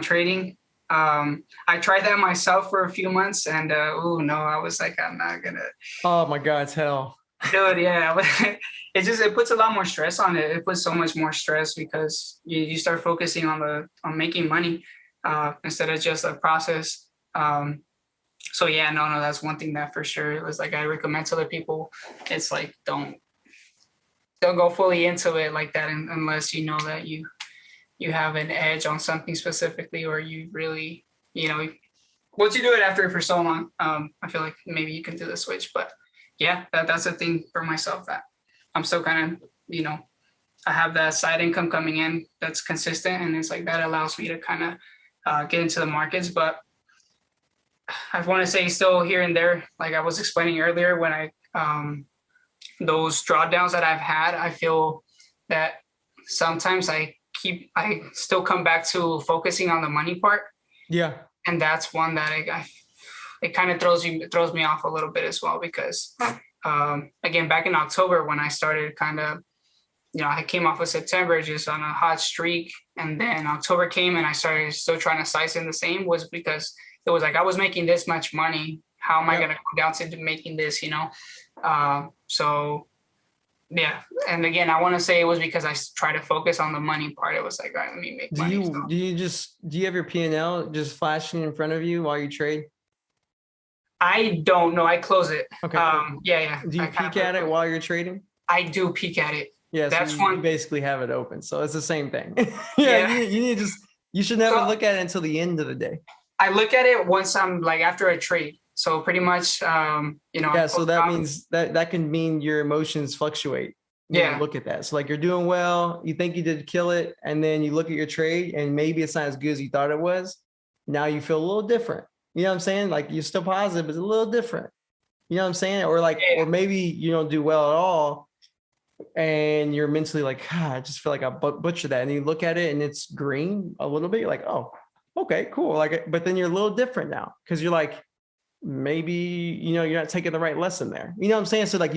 trading. I tried that myself for a few months, and I was like, I'm not gonna. Oh my God, it's hell. Dude, yeah, it puts a lot more stress on it. It puts so much more stress because you start focusing on making money instead of just a process. So yeah, no, that's one thing that for sure it was like I recommend to other people. It's like don't go fully into it like that unless you know that you have an edge on something specifically, or you really, once you do it after for so long, I feel like maybe you can do the switch. But yeah, that's a thing for myself that I'm still kind of, I have that side income coming in that's consistent, and it's like that allows me to kind of get into the markets. But I want to say still here and there, like I was explaining earlier, when I those drawdowns that I've had, I feel that sometimes I still come back to focusing on the money part. Yeah. And that's one that it kind of throws me off a little bit as well, because again, back in October when I started kind of, I came off of September just on a hot streak, and then October came and I started still trying to size in the same, was because it was like I was making this much money. How am I going to go down to making this, so yeah. And again, I want to say it was because I try to focus on the money part. It was like, all right, let me make money. Do you have your P&L just flashing in front of you while you trade? I don't know. I close it. Okay. Yeah. Do you peek at it while you're trading? I do peek at it. Yeah, that's so you basically have it open. So it's the same thing. Yeah. You should never look at it until the end of the day. I look at it once I'm like after a trade. So pretty much, Yeah, so that means that can mean your emotions fluctuate. Yeah. Look at that. So like you're doing well, you think you did kill it, and then you look at your trade and maybe it's not as good as you thought it was. Now you feel a little different. You know what I'm saying? Like you're still positive, but it's a little different. You know what I'm saying? Or or maybe you don't do well at all and you're mentally like, I just feel like I butchered that. And you look at it and it's green a little bit. You're like, oh, okay, cool. But then you're a little different now because you're like, maybe, you're not taking the right lesson there. You know what I'm saying? So like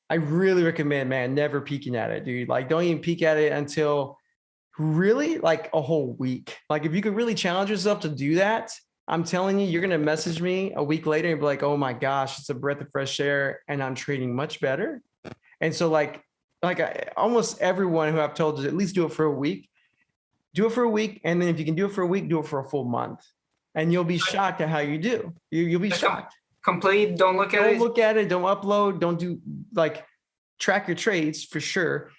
I really recommend, man, never peeking at it, dude. Like don't even peek at it until really like a whole week. Like if you could really challenge yourself to do that, I'm telling you, you're going to message me a week later and be like, oh my gosh, it's a breath of fresh air and I'm trading much better. And so almost everyone who I've told to at least do it for a week. Do it for a week. And then if you can do it for a week, do it for a full month. And you'll be shocked at how you do. You'll be shocked. Complete. Don't look at it. Don't look at it. Don't upload. Don't do track your trades for sure,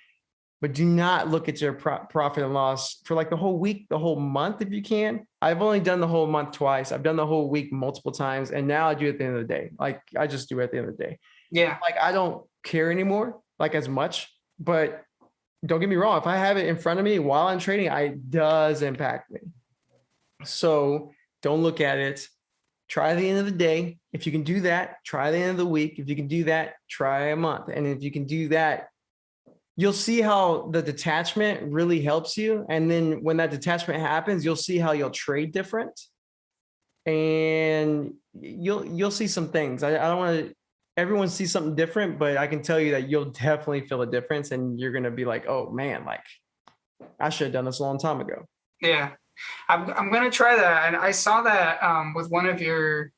but do not look at your profit and loss for like the whole week, the whole month if you can. I've only done the whole month twice. I've done the whole week multiple times, and now I do it at the end of the day. Like I just do it at the end of the day. Yeah. Like I don't care anymore, like as much, but don't get me wrong. If I have it in front of me while I'm trading, it does impact me. So don't look at it. Try the end of the day. If you can do that, try the end of the week. If you can do that, try a month. And if you can do that, you'll see how the detachment really helps you. And then when that detachment happens, you'll see how you'll trade different. And you'll see some things. I don't want to everyone sees something different, but I can tell you that you'll definitely feel a difference, and you're gonna be like, oh man, like I should have done this a long time ago. Yeah. I'm gonna try that. And I saw that with one of your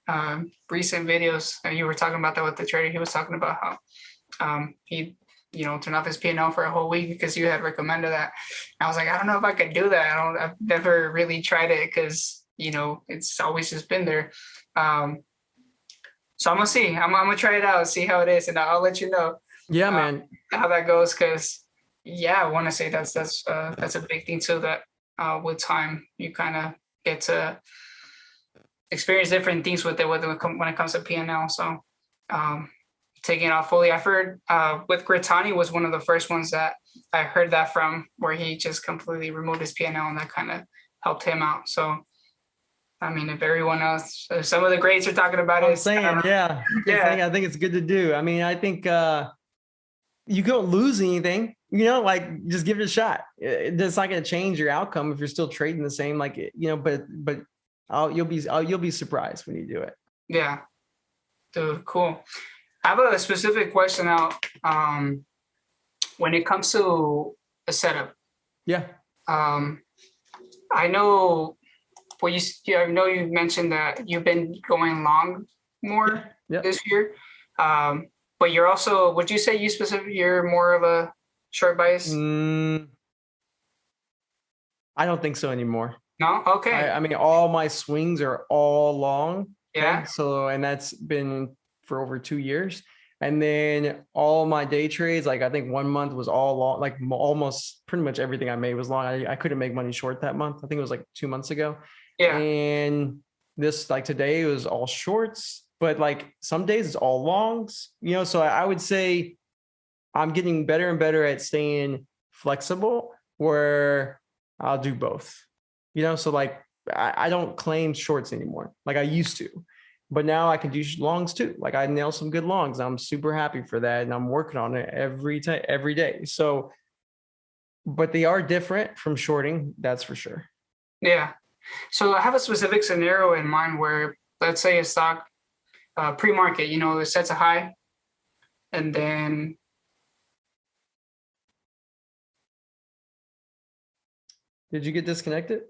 recent videos. You were talking about that with the trader. He was talking about how he, turned off his P&L for a whole week because you had recommended that. I was like, I don't know if I could do that. I've never really tried it because it's always just been there. So I'm gonna see. I'm gonna try it out, see how it is, and I'll let you know. Yeah, man. How that goes. Because I want to say that's a big thing too. That with time you kind of get to experience different things with it when it comes to P&L. So taking it off fully. I've heard with Gritani was one of the first ones that I heard that from, where he just completely removed his P&L, and that kind of helped him out. So I mean, if everyone else, if some of the greats are talking about it, I'm saying, yeah. I think it's good to do. I mean, I think you don't lose anything, like just give it a shot. It's not going to change your outcome if you're still trading the same, like, but you'll be surprised when you do it. Yeah, dude, cool. I have a specific question out when it comes to a setup. Yeah. I know. Well, I know you mentioned that you've been going long more this year, but you're also. Would you say you're more of a short bias? I don't think so anymore. No. Okay. I mean, all my swings are all long. Yeah. Okay? So, and that's been for over 2 years. And then all my day trades, like I think 1 month was all long, like almost pretty much everything I made was long. I couldn't make money short that month. I think it was like 2 months ago. Yeah. And this, like today, it was all shorts, but like some days it's all longs, so I would say I'm getting better and better at staying flexible where I'll do both, so like I don't claim shorts anymore like I used to, but now I can do longs too. Like I nailed some good longs. I'm super happy for that. And I'm working on it every day. So, but they are different from shorting. That's for sure. Yeah. So I have a specific scenario in mind where, let's say a stock pre-market, it sets a high, and then did you get disconnected?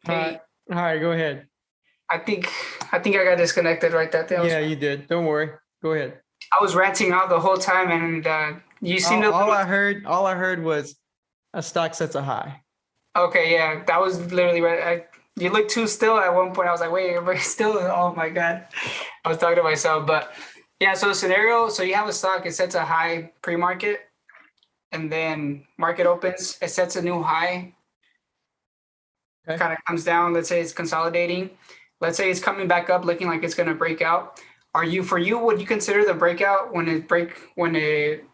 Hey, All right, go ahead. I think I got disconnected right there. Yeah, you did. Don't worry. Go ahead. I was ranting out the whole time, and you seem to. All I heard was a stock sets a high. Okay, yeah, that was literally right. You looked too still at one point. I was like, wait, everybody's still. Oh my god, I was talking to myself. But yeah, so scenario. So you have a stock. It sets a high pre-market, and then market opens. It sets a new high. Okay. Kind of comes down. Let's say it's consolidating. Let's say it's coming back up, looking like it's going to break out. Would you consider the breakout when it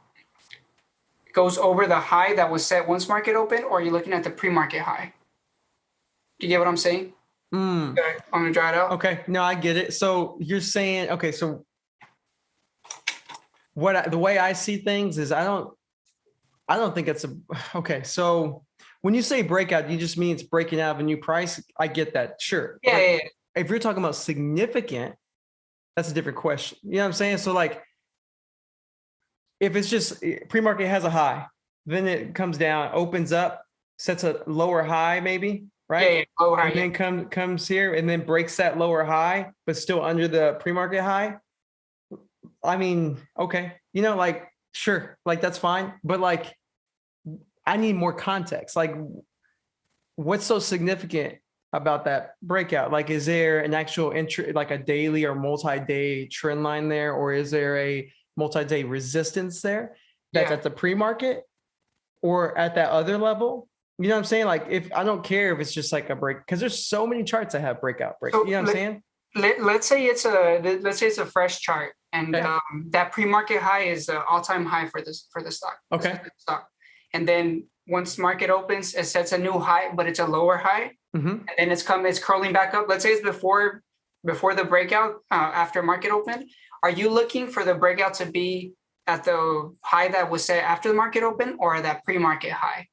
goes over the high that was set once market open, or are you looking at the pre-market high? Do you get what I'm saying? Okay, I'm gonna draw it out. Okay. No, I get it. So you're saying, okay, so the way I see things is I don't think it's okay. So when you say breakout, you just mean it's breaking out of a new price. I get that. Sure. Yeah. If you're talking about significant, that's a different question. You know what I'm saying? So like, if it's just pre-market has a high, then it comes down, opens up, sets a lower high, maybe, right? Yeah, lower high. And then comes here and then breaks that lower high, but still under the pre-market high. I mean, okay, like, sure, like that's fine, but like, I need more context. Like, what's so significant about that breakout? Like, is there an actual entry, like a daily or multi-day trend line there, or is there a multi-day resistance there that's at the pre-market or at that other level? You know what I'm saying? Like, if I don't care if it's just like a break, because there's so many charts that have breakout. So you know what I'm saying? Let's say it's a fresh chart, and that pre-market high is the all-time high for the stock. Okay. And then once market opens, it sets a new high, but it's a lower high, and then it's curling back up. Let's say it's before the breakout after market open. Are you looking for the breakout to be at the high that was set after the market open, or that pre-market high?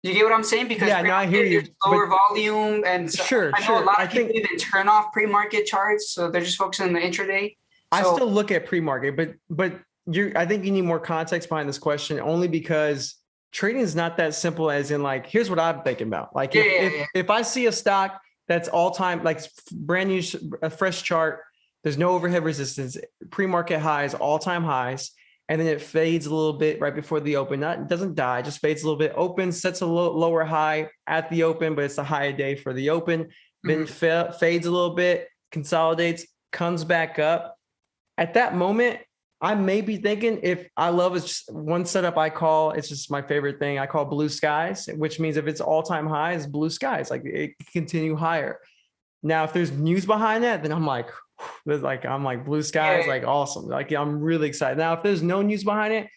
You get what I'm saying? Because I hear you. Lower volume, and sure. I know a lot of people even turn off pre-market charts, so they're just focusing on the intraday. I still look at pre-market, but I think you need more context behind this question, only because trading is not that simple. As in, like, here's what I'm thinking about. Like, if I see a stock that's all time, like brand new, a fresh chart, there's no overhead resistance, pre-market highs, all-time highs, and then it fades a little bit right before the open. It doesn't die, just fades a little bit. Opens, sets a lower high at the open, but it's a high day for the open. Then fades a little bit, consolidates, comes back up. At that moment, I may be thinking, if I love is just one setup it's just my favorite thing. I call blue skies, which means if it's all-time high, it's blue skies, like it can continue higher. Now, if there's news behind that, then I'm like blue skies, like awesome. Like, I'm really excited. Now, if there's no news behind it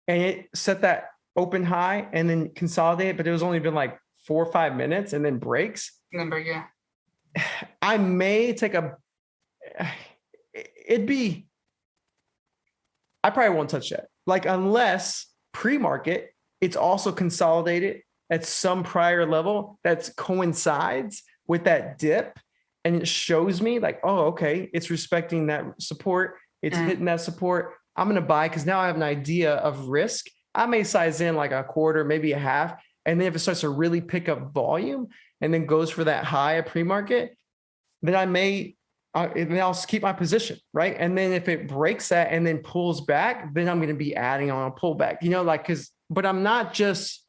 and it set that open high and then consolidate, but it was only been like 4 or 5 minutes and then breaks. I may take I probably won't touch that. Like, unless pre-market, it's also consolidated at some prior level that coincides with that dip. And it shows me like, oh, okay, it's respecting that support. It's hitting that support. I'm going to buy, because now I have an idea of risk. I may size in like a quarter, maybe a half. And then if it starts to really pick up volume and then goes for that high at pre-market, then I'll keep my position, right? And then if it breaks that and then pulls back, then I'm going to be adding on a pullback, but I'm not just,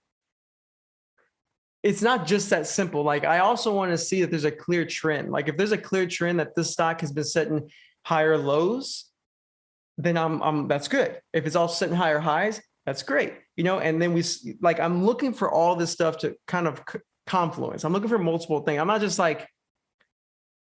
it's not just that simple. Like, I also want to see that there's a clear trend. Like, if there's a clear trend that this stock has been setting higher lows, then that's good. If it's all setting higher highs, that's great. And then I'm looking for all this stuff to kind of confluence. I'm looking for multiple things. I'm not just like,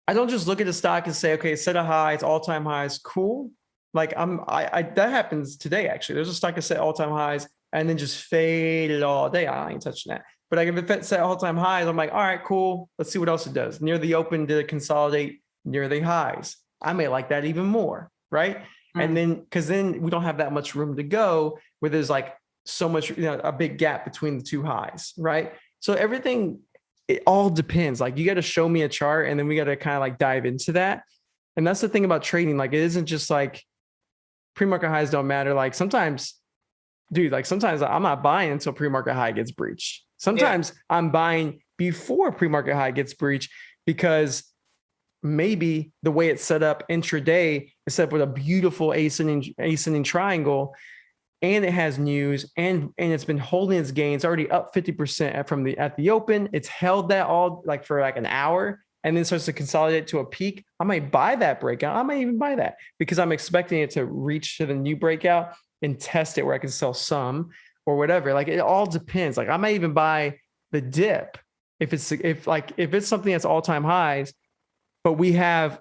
I don't just look at the stock and say, okay, set a high, it's all-time highs, cool. Like, that happens today, actually. There's a stock that set all-time highs and then just faded all day. I ain't touching that. But like, if it set all-time highs, I'm like, all right, cool. Let's see what else it does. Near the open, did it consolidate near the highs? I may like that even more, right? And then, because then we don't have that much room to go where there's like so much, a big gap between the two highs, right? So everything, it all depends. Like, you got to show me a chart, and then we got to kind of like dive into that. And that's the thing about trading. Like, it isn't just like pre-market highs don't matter. Like, sometimes I'm not buying until pre-market high gets breached. Sometimes I'm buying before pre-market high gets breached, because maybe the way it's set up intraday is set up with a beautiful ascending triangle, and it has news, and it's been holding its gains, already up 50% at the open. It's held that all like for like an hour, and then starts to consolidate to a peak. I might buy that breakout. I might even buy that because I'm expecting it to reach to the new breakout and test it where I can sell some or whatever. Like it all depends. Like I might even buy the dip if it's something that's all-time highs, but we have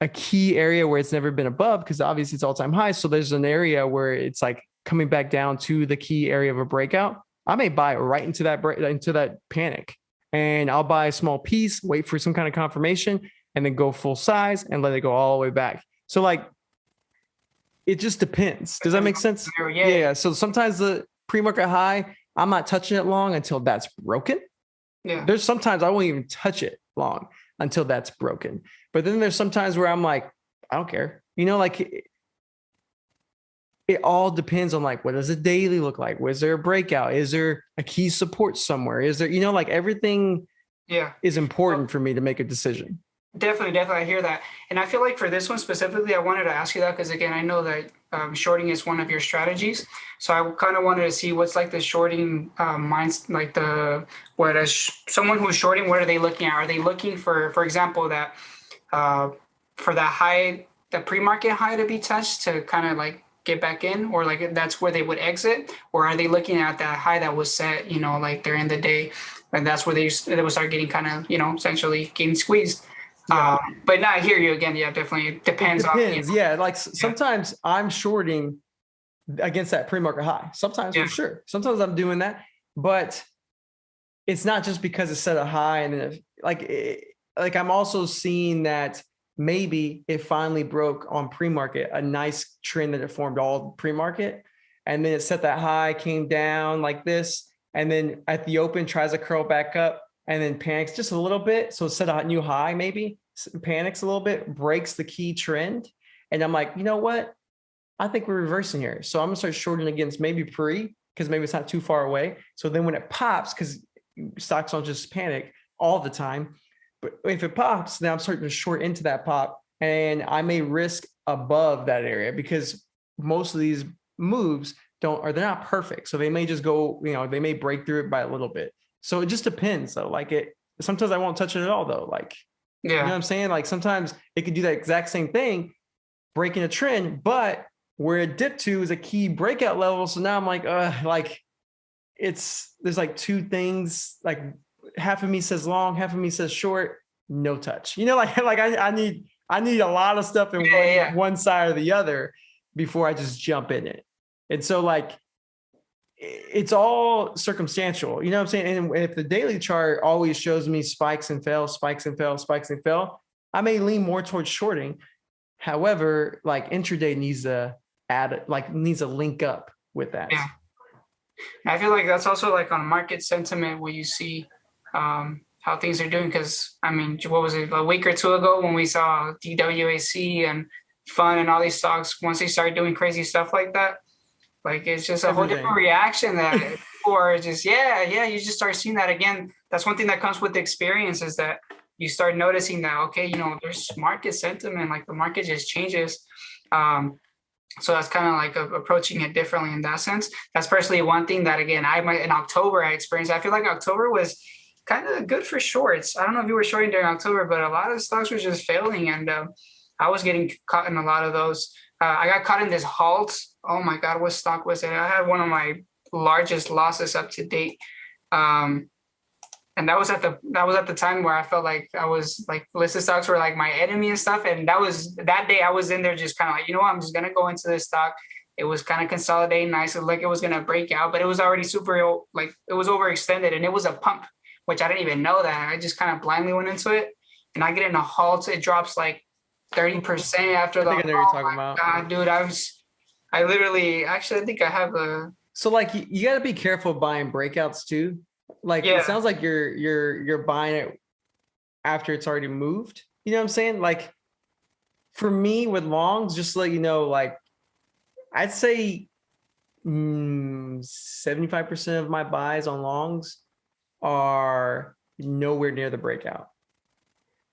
a key area where it's never been above, because obviously it's all-time high. So there's an area where it's like coming back down to the key area of a breakout. I may buy it right into that panic, and I'll buy a small piece, wait for some kind of confirmation, and then go full size and let it go all the way back. So like, it just depends. Does that make sense? Yeah. So sometimes the pre-market high, I'm not touching it long until that's broken. Yeah. There's sometimes I won't even touch it long until that's broken. But then there's sometimes where I'm like, I don't care. Like it all depends on like, what does a daily look like? Was there a breakout? Is there a key support somewhere? Is there, like everything is important for me to make a decision. Definitely. I hear that. And I feel like for this one specifically, I wanted to ask you that because, again, I know that shorting is one of your strategies. So I kind of wanted to see what's like the shorting minds, like someone who's shorting, what are they looking at? Are they looking for example, that for that high, the pre-market high to be touched to kind of like get back in, or like that's where they would exit? Or are they looking at that high that was set, like during the day, and that's where they would start getting kind of, essentially getting squeezed? Yeah. But no, I hear you again. Yeah, definitely. It depends. Yeah. Like sometimes I'm shorting against that pre-market high. Sometimes for sure. Sometimes I'm doing that, but it's not just because it's set a high and then like I'm also seeing that maybe it finally broke on pre-market, a nice trend that it formed all pre-market, and then it set that high, came down like this, and then at the open tries to curl back up, and then panics just a little bit. So it set a new high, maybe panics a little bit, breaks the key trend. And I'm like, you know what? I think we're reversing here. So I'm gonna start shorting against maybe pre, because maybe it's not too far away. So then when it pops, because stocks don't just panic all the time, but if it pops, then I'm starting to short into that pop, and I may risk above that area because most of these moves they're not perfect. So they may just go, they may break through it by a little bit. So it just depends though. Like sometimes I won't touch it at all though. Like, you know what I'm saying? Like sometimes it could do that exact same thing, breaking a trend, but where it dipped to is a key breakout level. So now I'm like, there's like two things, like half of me says long, half of me says short, no touch. Like I need a lot of stuff in one side or the other before I just jump in it. And so like, it's all circumstantial, you know what I'm saying? And if the daily chart always shows me spikes and fell, I may lean more towards shorting. However, like intraday needs to link up with that. Yeah. I feel like that's also like on market sentiment where you see how things are doing. Because I mean, what was it, a week or two ago when we saw DWAC and Fun and all these stocks, once they started doing crazy stuff like that, like it's just a whole different reaction that people are just, you just start seeing that again. That's one thing that comes with the experience, is that you start noticing that, okay, there's market sentiment, like the market just changes. So that's kind of like approaching it differently in that sense. That's personally one thing that, again, in October I experienced. I feel like October was kind of good for shorts. I don't know if you were shorting during October, but a lot of stocks were just failing, and I was getting caught in a lot of those. I got caught in this halt. Oh my God, what stock was it? I had one of my largest losses up to date. And that was at the time where I felt like I was like, listed stocks were like my enemy and stuff. And that day I was in there just kind of like, I'm just going to go into this stock. It was kind of consolidating nice. Like it was going to break out, but it was already super, like it was overextended, and it was a pump, which I didn't even know that. I just kind of blindly went into it, and I get in a halt. It drops like 30% after the. I think I know what you're talking about. God, dude, I literally, actually, I think I have a. So like you got to be careful buying breakouts too. Like it sounds like you're buying it after it's already moved. You know what I'm saying? Like for me with longs, just to let you know, like I'd say 75% of my buys on longs are nowhere near the breakout.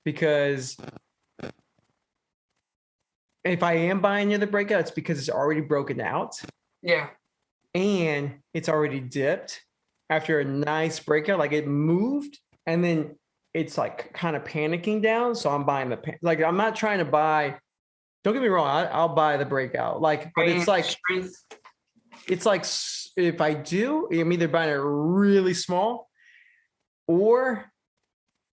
Because if I am buying near the breakout, it's because it's already broken out. Yeah. And it's already dipped after a nice breakout. Like it moved and then it's like kind of panicking down. So I'm buying like, I'm not trying to buy, don't get me wrong. I'll buy the breakout. Like, but it's like, if I do, I'm either buying it really small or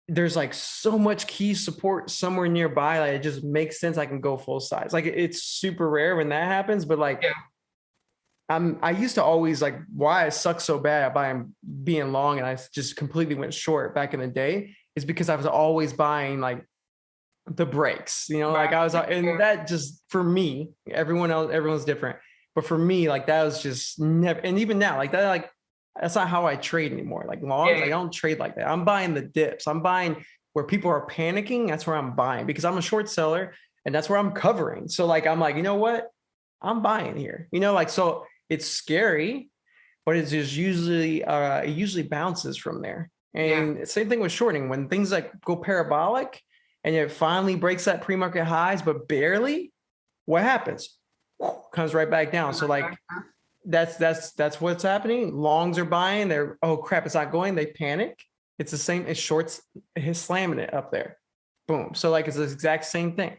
there's like so much key support somewhere nearby. Like it just makes sense. I can go full size. Like it's super rare when that happens, but like, yeah. I used to always like why I suck so bad by being long and I just completely went short back in the day is because I was always buying like the breaks, like I was, and that just for me, everyone's different. But for me, like that was just never, and even now, like that, like that's not how I trade anymore. Like longs, I don't trade like that. I'm buying the dips. I'm buying where people are panicking. That's where I'm buying because I'm a short seller and that's where I'm covering. So like, I'm like, you know what? I'm buying here, like, so it's scary, but it's just usually, it usually bounces from there. And same thing with shorting when things like go parabolic and it finally breaks that pre-market highs, but barely, what happens? Comes right back down. So like, that's what's happening. Longs are buying. They're, oh crap, it's not going. They panic. It's the same as shorts. He's slamming it up there. Boom. So like, it's the exact same thing.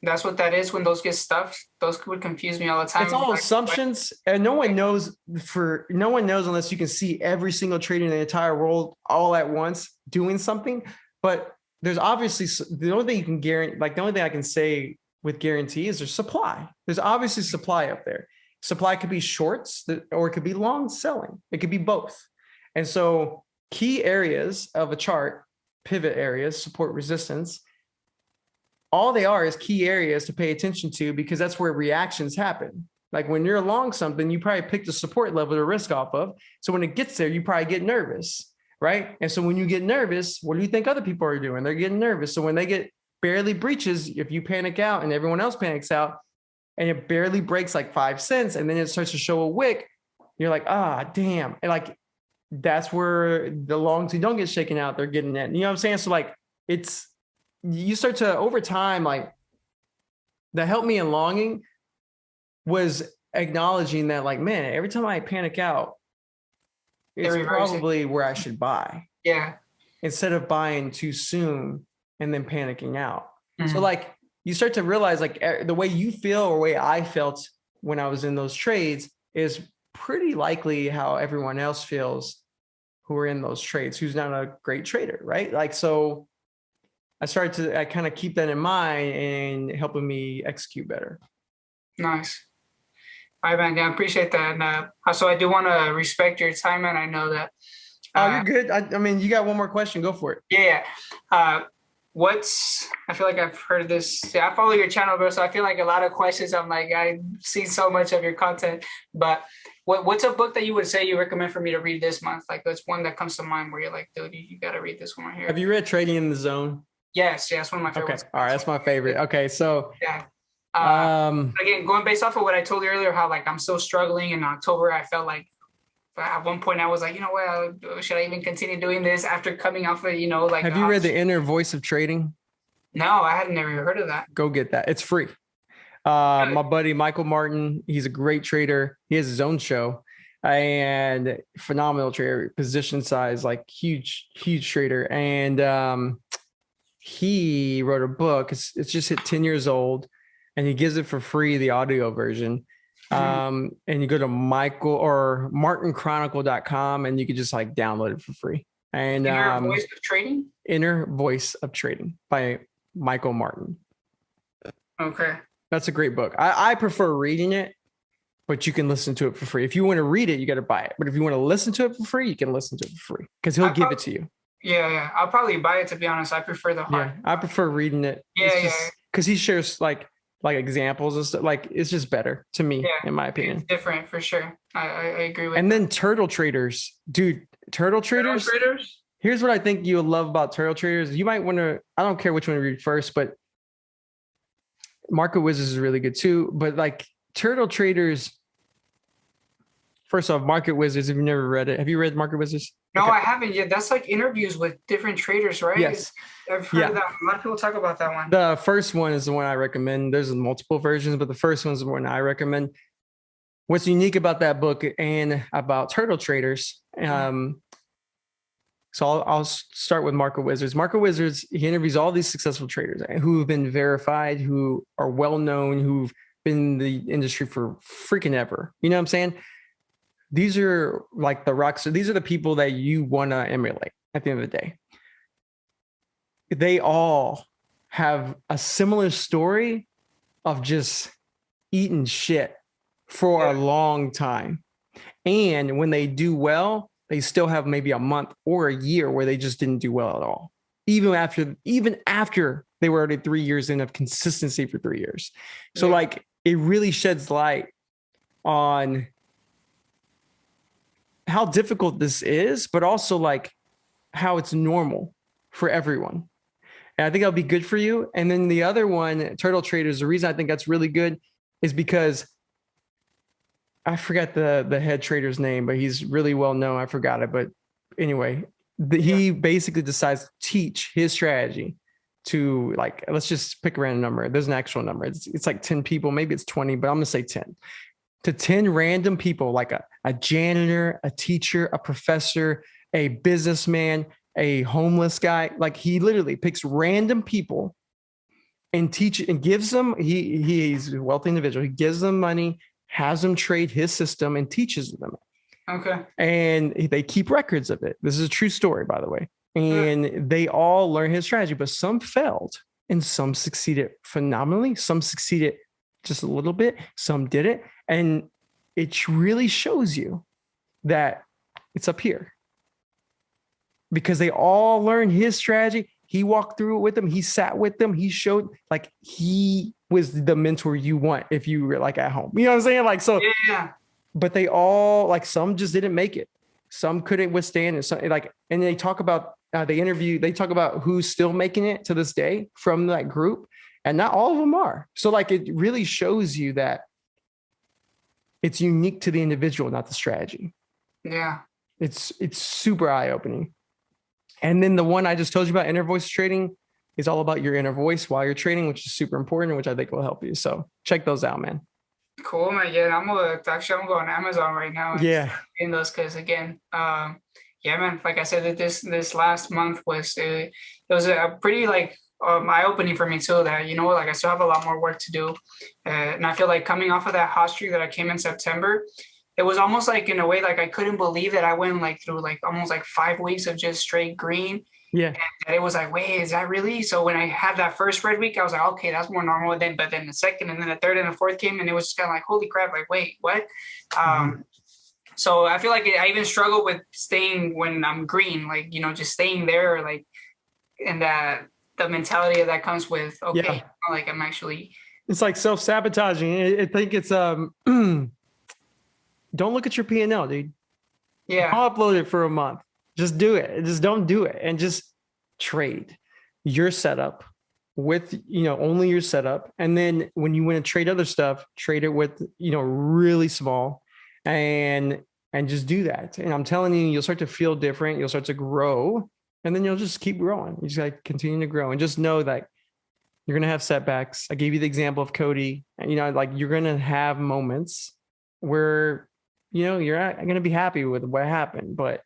That's what that is when those get stuffed. Those would confuse me all the time. It's all assumptions, and no one knows unless you can see every single trader in the entire world all at once doing something. But there's obviously the only thing you can guarantee, like the only thing I can say with guarantee is there's supply. There's obviously supply up there. Supply could be shorts or it could be long selling. It could be both. And so key areas of a chart, pivot areas, support resistance, all they are is key areas to pay attention to because that's where reactions happen. Like when you're along something, you probably pick the support level to risk off of. So when it gets there, you probably get nervous, right? And so when you get nervous, what do you think other people are doing? They're getting nervous. So when they get barely breaches, if you panic out and everyone else panics out and it barely breaks like 5 cents and then it starts to show a wick, you're like, damn. And like, that's where the longs who don't get shaken out, they're getting it. You know what I'm saying? So like, you start to, over time, like that helped me in longing was acknowledging that like, man, every time I panic out, it's probably where I should buy. Yeah. Instead of buying too soon and then panicking out. So like you start to realize like the way you feel or way I felt when I was in those trades is pretty likely how everyone else feels who are in those trades, who's not a great trader, right? Like, so I kind of keep that in mind and helping me execute better. Nice. All right, man. I appreciate that. And also, I do want to respect your time, and I know that. You're good. I mean, you got one more question. Go for it. Yeah. I feel like I've heard this. Yeah, I follow your channel, bro. So I feel like a lot of questions. I'm like, I've seen so much of your content. But what's a book that you would say you recommend for me to read this month? Like, that's one that comes to mind where you're like, dude, you got to read this one right here. Have you read Trading in the Zone? Yes, one of my favorites. Okay, all right, that's my favorite. Okay, so yeah. Again, going based off of what I told you earlier, how like I'm still struggling in October, I felt like at one point I was like, you know what, should I even continue doing this after coming off of, like. Have you read The Inner Voice of Trading? No, I had never heard of that. Go get that. It's free. My buddy Michael Martin, he's a great trader. He has his own show and phenomenal trader, position size, like huge trader. And he wrote a book. It's just hit 10 years old and he gives it for free, the audio version. And you go to martinchronicle.com and you can just like download it for free. And Inner Voice of Trading? Inner Voice of Trading by Michael Martin. Okay. That's a great book. I prefer reading it, but you can listen to it for free. If you want to read it, you got to buy it. But if you want to listen to it for free, you can listen to it for free because he'll give it to you. Yeah. I'll probably buy it, to be honest. I prefer the hard. Yeah, I prefer reading it. Yeah. Because he shares like examples and stuff. Like it's just better to me, in my opinion. It's different for sure. I agree with. And then turtle traders, dude. Turtle traders. Here's what I think you'll love about turtle traders. You might want to. I don't care which one to read first, but Market Wizards is really good too. But like turtle traders. First off, Market Wizards. If you've never read it, have you read Market Wizards? No, I haven't yet. That's like interviews with different traders, right? Yes. I've heard Yeah. of that. A lot of people talk about that one. The first one is the one I recommend. There's multiple versions, but the first one's the one I recommend. What's unique about that book and about turtle traders? So I'll start with Market Wizards. Market Wizards, he interviews all these successful traders who have been verified, who are well known, who've been in the industry for freaking ever. You know what I'm saying? These are like the rocks. These are the people that you want to emulate at the end of the day. They all have a similar story of just eating shit for a long time. And when they do well, they still have maybe a month or a year where they just didn't do well at all. Even after they were already 3 years in of consistency for 3 years. So like it really sheds light on how difficult this is, but also like how it's normal for everyone. And I think that'll be good for you. And then the other one, Turtle Traders, the reason I think that's really good is because I forgot the head trader's name, but he's really well known. I forgot it. But anyway, he basically decides to teach his strategy to like, let's just pick a random number. There's an actual number. It's like 10 people, maybe it's 20, but I'm going to say 10. To 10 random people, like a janitor, a teacher, a professor, a businessman, a homeless guy. Like he literally picks random people and gives them, he's a wealthy individual. He gives them money, has them trade his system and teaches them. Okay. And they keep records of it. This is a true story, by the way. And they all learn his strategy, but some failed and some succeeded phenomenally. Some succeeded just a little bit. Some didn't. And it really shows you that it's up here because they all learned his strategy. He walked through it with them. He sat with them. He showed like he was the mentor you want if you were like at home. You know what I'm saying? Like, so, but they all like some just didn't make it. Some couldn't withstand it. So like, and they talk about they talk about who's still making it to this day from that group. And not all of them are. So like, it really shows you that it's unique to the individual, not the strategy. Yeah. It's super eye-opening. And then the one I just told you about, inner voice trading, is all about your inner voice while you're trading, which is super important, which I think will help you. So check those out, man. Cool, man. Yeah, I'm gonna go on Amazon right now. And in those, because again, man, like I said, that this last month was it was a pretty like eye-opening for me too. That like I still have a lot more work to do, and I feel like coming off of that hot streak that I came in September, it was almost like in a way like I couldn't believe that I went like through like almost like 5 weeks of just straight green. Yeah. And it was like, wait, is that really? So when I had that first red week, I was like, okay, that's more normal. But then the second and then the third and the fourth came and it was just kind of like, holy crap, like, wait, what? So I feel like I even struggle with staying when I'm green, like, just staying there, like, and that the mentality that comes with, okay, like I'm actually. It's like self-sabotaging. I think it's, don't look at your P&L, dude. Yeah. I'll upload it for a month. Just do it. Just don't do it. And just trade your setup with, only your setup. And then when you want to trade other stuff, trade it with, really small and just do that. And I'm telling you, you'll start to feel different. You'll start to grow and then you'll just keep growing. You just like continue to grow and just know that you're going to have setbacks. I gave you the example of Cody and, like you're going to have moments where, you're not going to be happy with what happened, but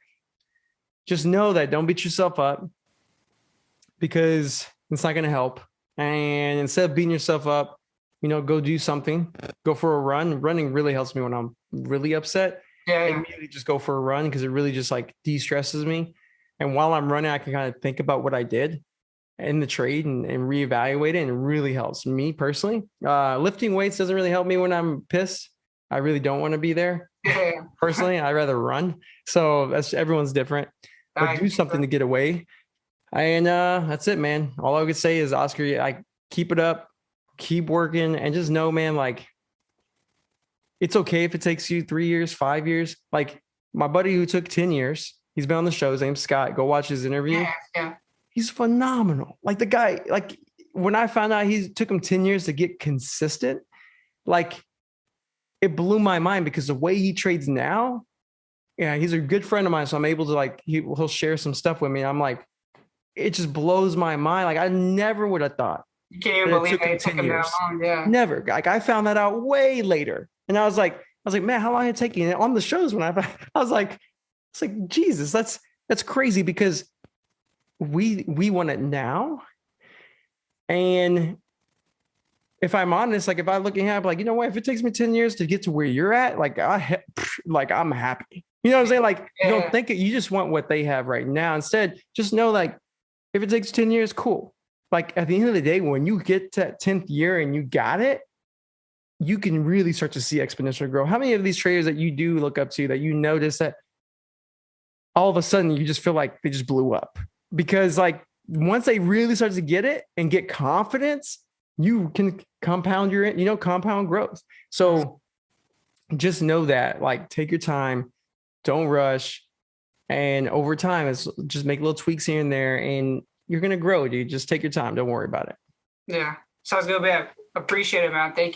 just know that don't beat yourself up because it's not going to help. And instead of beating yourself up, go do something, go for a run. Running really helps me when I'm really upset. I immediately just go for a run because it really just like de-stresses me. And while I'm running, I can kind of think about what I did in the trade and reevaluate it. And it really helps me personally. Lifting weights doesn't really help me when I'm pissed. I really don't want to be there. Personally, I'd rather run. So everyone's different. But do something to get away. And that's it, man. All I could say is, Oscar, I keep it up, keep working, and just know, man, like it's okay if it takes you 3 years, 5 years. Like my buddy who took 10 years, he's been on the show. His name's Scott. Go watch his interview. Yeah. He's phenomenal. Like the guy, like when I found out he took him 10 years to get consistent, like it blew my mind because the way he trades now, Yeah, he's a good friend of mine. So I'm able to like, he'll share some stuff with me. I'm like, it just blows my mind. Like I never would have thought You can't even that it believe took that him it took 10 him that years. long. Yeah. Never. Like I found that out way later. And I was like, man, how long did it take you? And on the shows when I was like, it's like, Jesus, that's crazy because we want it now. And if I'm honest, like if I look ahead, like, you know what, if it takes me 10 years to get to where you're at, like I'm happy. You know what I'm saying? Like you don't think it, you just want what they have right now. Instead, just know like if it takes 10 years, cool. Like at the end of the day, when you get to that 10th year and you got it, you can really start to see exponential growth. How many of these traders that you do look up to that you notice that all of a sudden you just feel like they just blew up? Because like once they really start to get it and get confidence, you can compound compound growth. So just know that, like, take your time, don't rush. And over time, it's just make little tweaks here and there and you're going to grow, dude. Just take your time. Don't worry about it. Yeah. Sounds good, man. Appreciate it, man. Thank you.